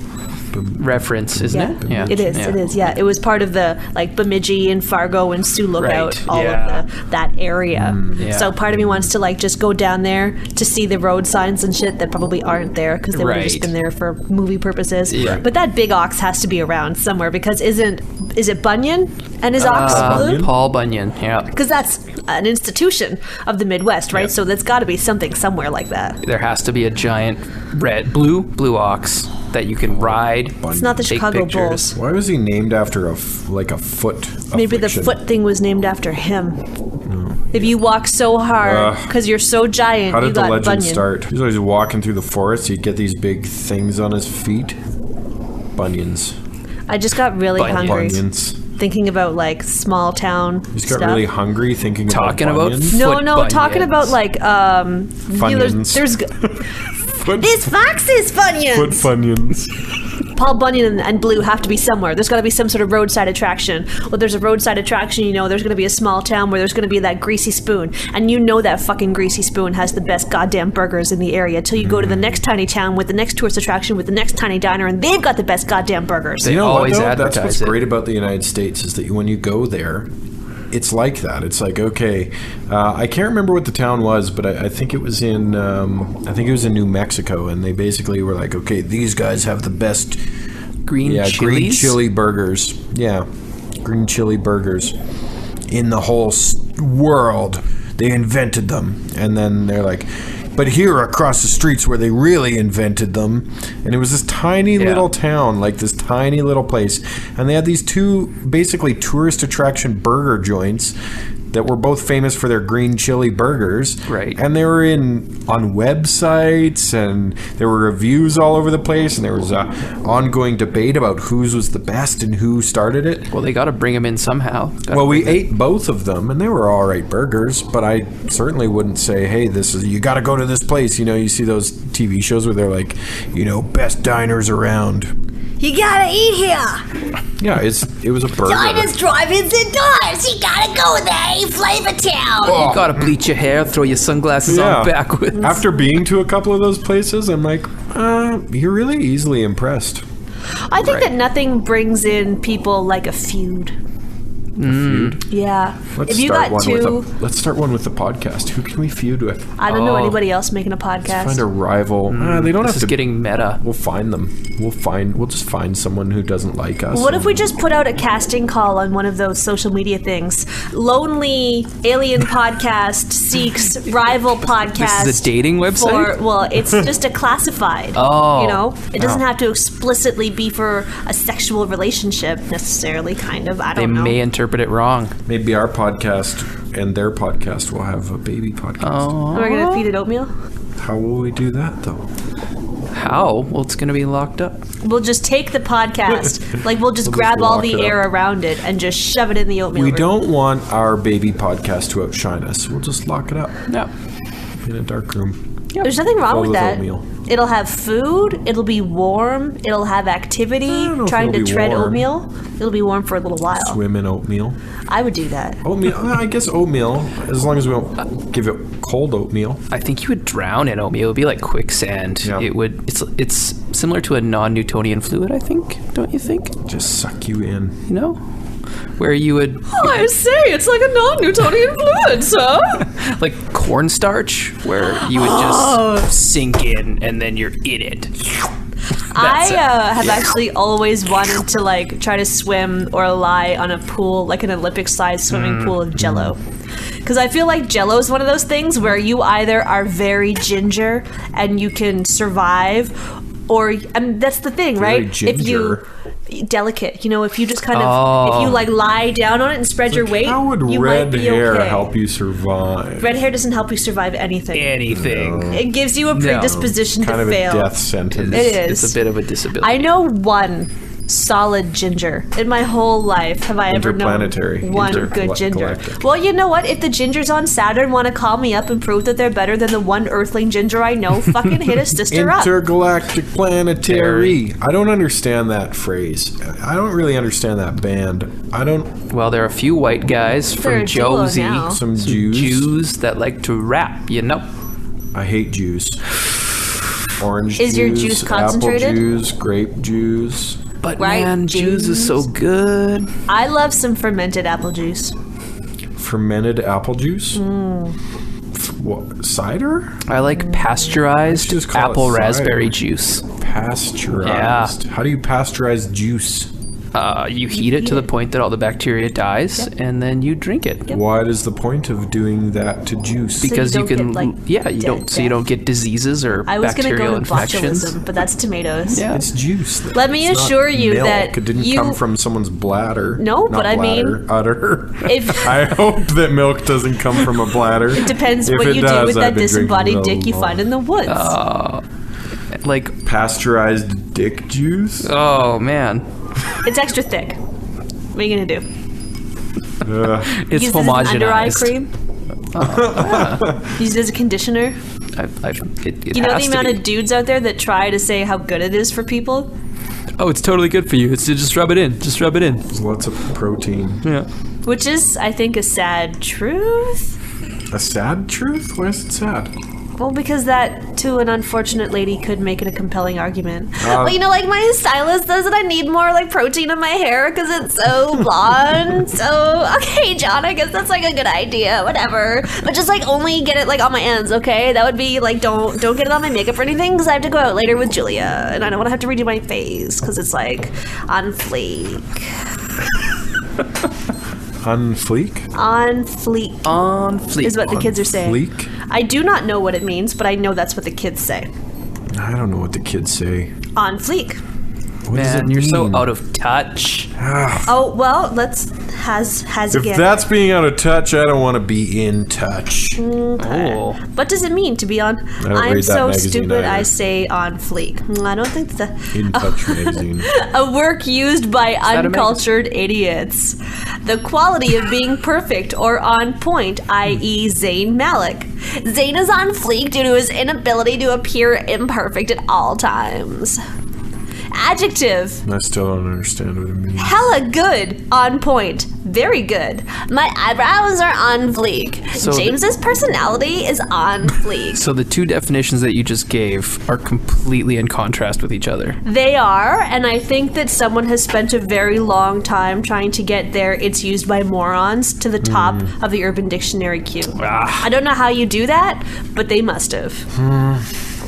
F: reference, isn't it? Yeah.
E: It is. Yeah, it was part of the like Bemidji and Fargo and Sioux Lookout, all of that area.
F: Yeah.
E: So part of me wants to like just go down there to see the road signs and shit that probably aren't there because they would have just been there for movie purposes.
F: Yeah.
E: But that big ox has to be around somewhere because is it Bunyan and his ox blue?
F: Paul Bunyan, yeah.
E: Because that's an institution of the Midwest, right?
G: Yep.
E: So there's got to be something somewhere like that.
F: There has to be a giant blue ox that you can ride.
E: It's not the
F: take
E: Chicago
F: pictures.
E: Bulls.
G: Why was he named after a foot?
E: Maybe the
G: affliction?
E: foot thing was named after him. If you walk so hard because you're so giant,
G: How
E: you
G: did the
E: got
G: legend
E: Bunyan.
G: start? He's always walking through the forest. He'd get these big things on his feet. Bunions.
E: I just got really hungry
G: Bunions.
E: thinking about like small town
G: He's got
E: stuff.
G: really hungry thinking
F: Talking
G: about
F: about
G: bunions.
E: no,
F: foot
E: talking
F: bunions.
E: about like you know,
G: Funyuns.
E: there's
G: Foot,
E: this fox is Funyuns.
G: foot funyuns.
E: Paul Bunyan and Blue have to be somewhere. There's got to be some sort of roadside attraction. Well, there's a roadside attraction, you know, there's going to be a small town where there's going to be that greasy spoon. And you know that fucking greasy spoon has the best goddamn burgers in the area till you go to the next tiny town with the next tourist attraction with the next tiny diner and they've got the best goddamn burgers.
F: They
G: You know
F: always
G: what, though?
F: advertise
G: That's what's
F: it.
G: great about the United States is that when you go there, it's like that. It's like, okay, I can't remember what the town was, but I think it was in New Mexico, and they basically were like, okay, these guys have the best
F: Green
G: green
F: chilies.
G: chili burgers. Yeah, green chili burgers in the whole world. They invented them, and then they're like, but here across the streets where they really invented them, and it was this tiny little town, like this tiny little place, and they had these two basically tourist attraction burger joints that were both famous for their green chili burgers.
F: Right.
G: And they were on websites, and there were reviews all over the place, and there was a ongoing debate about whose was the best and who started it.
F: Well, they got to bring them in somehow.
G: Well, we ate both of them, and they were all right burgers, but I certainly wouldn't say, hey, you got to go to this place. You know, you see those TV shows where they're like, you know, best diners around.
E: You gotta eat here.
G: Yeah, it was a burger.
C: Diners, drive-ins, and doors. You gotta go there, Flavor Town.
F: You got to bleach your hair, throw your sunglasses on backwards.
G: After being to a couple of those places, I'm like, you're really easily impressed.
E: I think that nothing brings in people like a feud.
G: Feud.
E: Yeah.
G: Let's
E: if you
G: start
E: got
G: one
E: two,
G: let's start one with the podcast. Who can we feud with?
E: I don't know anybody else making a podcast.
G: Find a rival. They don't
F: This
G: have
F: is
G: to.
F: getting meta.
G: We'll find them. We'll just find someone who doesn't like us.
E: What if we just put out a casting call on one of those social media things? Lonely Alien Podcast seeks rival podcast.
F: This is a dating website?
E: Well, it's just a classified.
F: Oh.
E: You know? It doesn't have to explicitly be for a sexual relationship necessarily, kind of. I
F: They
E: don't know.
F: may interpret it wrong.
G: Maybe our podcast and their podcast will have a baby podcast.
E: We're going to feed it oatmeal?
G: How will we do that, though?
F: How? Well, it's going to be locked up.
E: We'll just take the podcast, like we'll just
G: We'll
E: grab
G: just
E: all
G: lock
E: the
G: it
E: air
G: up.
E: around it and just shove it in the oatmeal.
G: We
E: room.
G: don't want our baby podcast to outshine us. We'll just lock it up
F: No.
G: in a dark room.
E: There's nothing wrong
G: Full
E: with
G: of
E: that.
G: oatmeal.
E: It'll have food. It'll be warm. It'll have activity.
G: don't know if
E: Trying to
G: it'll be
E: tread
G: warm.
E: oatmeal. It'll be warm for a little while.
G: Swim in oatmeal.
E: I would do that.
G: Oatmeal. I guess oatmeal, as long as we don't give it cold oatmeal.
F: I think you would drown in oatmeal. It would be like quicksand.
G: Yeah.
F: It would. It's similar to a non-Newtonian fluid, I think. Don't you think?
G: Just suck you in.
F: You know, where you would
E: I say it's like a non-Newtonian fluid, sir.
F: like cornstarch, where you would just sink in and then you're in it.
E: I
F: it.
E: have actually always wanted to like try to swim or lie on a pool, like an Olympic-sized swimming pool of Jello. Because I feel like Jello is one of those things where you either are very ginger and you can survive, or that's the thing,
G: Very
E: right? If you
G: ginger.
E: delicate, you know, if you just kind of if you like lie down on it and spread your weight,
G: How would
E: you
G: red
E: might be
G: hair
E: okay.
G: help you survive?
E: Red hair doesn't help you survive anything.
F: Anything.
E: It gives you a predisposition
G: Kind
E: to
G: of
E: fail.
G: a death sentence.
E: It is.
F: It's a bit of a disability.
E: I know one solid ginger in my whole life. Have I ever known
G: Interplanetary.
E: one good ginger?
G: Intergalactic.
E: Well, you know what? If the gingers on Saturn want to call me up and prove that they're better than the one Earthling ginger I know, fucking hit a sister up.
G: Intergalactic planetary. I don't understand that phrase. I don't really understand that band. I don't.
F: Well, there are a few white guys
E: They're
F: from
E: a duo
F: Josie,
E: now.
G: Some Jews.
F: that like to rap. You know.
G: I hate Jews. orange
E: Is
G: juice,
E: your juice concentrated?
G: apple juice, grape juice.
F: But
E: Right,
F: man, juice is so
E: James?
F: good.
E: I love some fermented apple juice.
G: Fermented apple juice? What, cider?
F: I like pasteurized
G: Just call it
F: apple
G: cider.
F: raspberry juice.
G: Pasteurized. How do you pasteurize juice?
F: You heat it to the point that all the bacteria dies, and then you drink it.
G: What is the point of doing that to juice?
F: Because
E: you
F: you
E: don't
F: can,
E: get, like,
F: you don't, so you don't get diseases or
E: I was going to
F: bacterial
E: go to
F: infections.
E: botulism, but that's tomatoes.
F: Yeah.
G: It's juice.
E: Let me
G: It's not
E: assure you
G: milk.
E: that
G: it didn't
E: you-
G: come from someone's bladder.
E: No,
G: Not
E: but I mean,
G: bladder, udder.
E: if-
G: I hope that milk doesn't come from a bladder.
E: It depends
G: If
E: what
G: it
E: you do
G: does,
E: with
G: I've
E: that
G: been drinking
E: disembodied
G: it
E: dick you
G: all
E: find in the woods.
F: Like,
G: Pasteurized dick juice.
F: oh man,
E: It's extra thick. What are you going to do?
F: it's
E: Use this as an under eye
F: homogenized.
E: cream? Use it as a conditioner?
F: It
E: You know
F: has
E: the
F: to
E: amount
F: be.
E: of dudes out there that try to say how good it is for people?
F: Oh, it's totally good for you. It's just rub it in. Just rub it in.
G: There's lots of protein.
F: Yeah.
E: Which is, I think, a sad truth.
G: A sad truth? Why is it sad?
E: Well, because that, to an unfortunate lady, could make it a compelling argument. Well, you know, like, my stylist says that I need more, like, protein in my hair because it's so blonde. So, okay, John, I guess that's, like, a good idea. Whatever. But just, like, only get it, like, on my ends, okay? That would be, like, don't get it on my makeup or anything because I have to go out later with Julia. And I don't want to have to redo my face because it's, like, on fleek.
G: On fleek?
E: On fleek
F: On fleek.
E: is what the kids are saying.
G: Fleek?
E: I do not know what it means, but I know that's what the kids say.
G: I don't know what the kids say.
E: On fleek.
G: What does
F: Man,
G: it
F: you're so
G: mean?
F: out of touch.
E: Oh, well, has
G: If
E: again.
G: that's being out of touch, I don't want to be in touch.
F: Oh.
E: What does it mean to be on?
G: don't
E: I'm
G: read that
E: so
G: magazine
E: stupid.
G: either.
E: I say on fleek. I don't think that's
G: In Touch magazine.
E: a work used by
F: that a
E: uncultured idiots. The quality of being perfect or on point, i.e., Zayn Malik. Zayn is on fleek due to his inability to appear imperfect at all times. Adjective.
G: I still don't understand what it means.
E: Hella good. On point. Very good. My eyebrows are on fleek.
F: So
E: James's personality is on fleek.
F: So the two definitions that you just gave are completely in contrast with each other.
E: They are, and I think that someone has spent a very long time trying to get their "it's used by morons" to the top of the Urban Dictionary queue. I don't know how you do that, but they must have.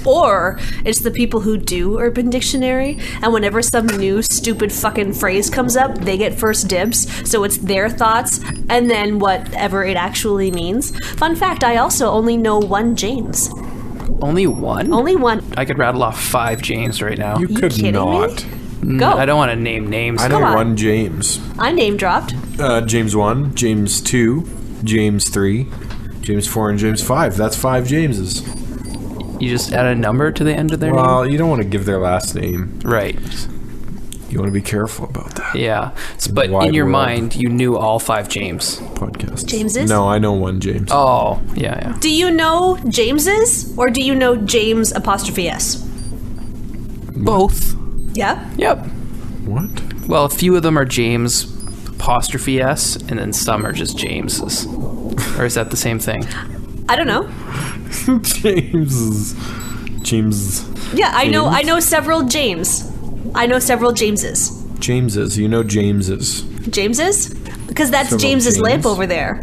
E: Or it's the people who do Urban Dictionary, and whenever some new stupid fucking phrase comes up, they get first dibs, so it's their thoughts, and then whatever it actually means. Fun fact, I also only know one James.
F: Only one?
E: Only one.
F: I could rattle off 5 James right now.
G: You could
E: kidding me?
G: not.
E: Go.
F: I don't want to name names.
G: I know
E: Come on.
G: one James.
E: I name dropped.
G: James 1, James 2, James 3, James 4, and James 5. That's 5 Jameses.
F: You just add a number to the end of their
G: Well, you don't want to give their last name.
F: name? Right.
G: You want to be careful about that.
F: Yeah. But
G: wide
F: in your
G: world.
F: mind, you knew all 5 James.
G: Podcast.
E: Jameses?
G: No, I know one James.
F: Oh, yeah.
E: Do you know James's, or do you know James apostrophe S?
F: Both.
E: Yeah?
F: Yep.
G: What?
F: Well, a few of them are James apostrophe S, and then some are just James's. Or is that the same thing?
E: I don't know.
G: James.
E: Yeah, I know
G: James?
E: several James. I know several Jameses.
G: Jameses. You know Jameses.
E: James's? Because that's
G: Several
E: James's
G: James.
E: lamp over there.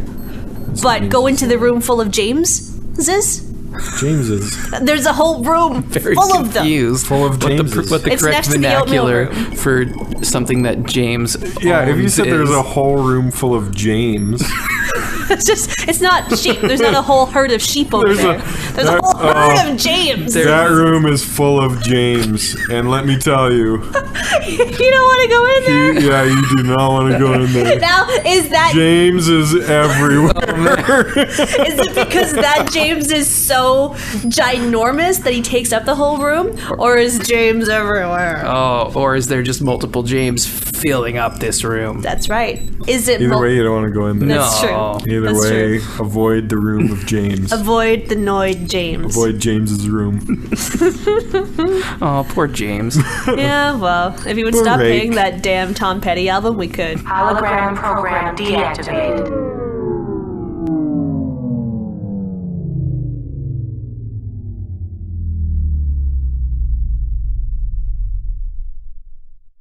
E: But go into the room full of Jameses?
G: Jameses.
E: There's a whole room
F: Very
E: full of them.
F: confused.
G: Full of Jameses.
F: What the
E: It's
F: correct
E: next to the oatmeal
F: vernacular
E: room.
F: for something that James
G: Yeah, if you
F: owns
G: said there's
F: is.
G: a whole room full of James.
E: It's not sheep. There's not a whole herd of sheep over there. There's a whole herd of James.
G: That room is full of James. And let me tell you.
E: You don't want to go in there?
G: Yeah, you do not want to go in there.
E: Now, is that
G: James is everywhere.
E: is it because that James is so ginormous that he takes up the whole room, or is James everywhere?
F: Oh, or is there just multiple James filling up this room?
E: That's right. Is it?
G: Either way, you don't want to go in there.
E: That's
F: No.
E: true.
G: Either
E: That's
G: way,
E: true.
G: avoid the room of James.
E: Avoid the Noid James.
G: Avoid James's room.
F: Oh, poor James.
E: Yeah, well, if he would
G: Poor
E: stop
G: rake.
E: paying that damn Tom Petty album, we could.
D: Hologram program deactivated.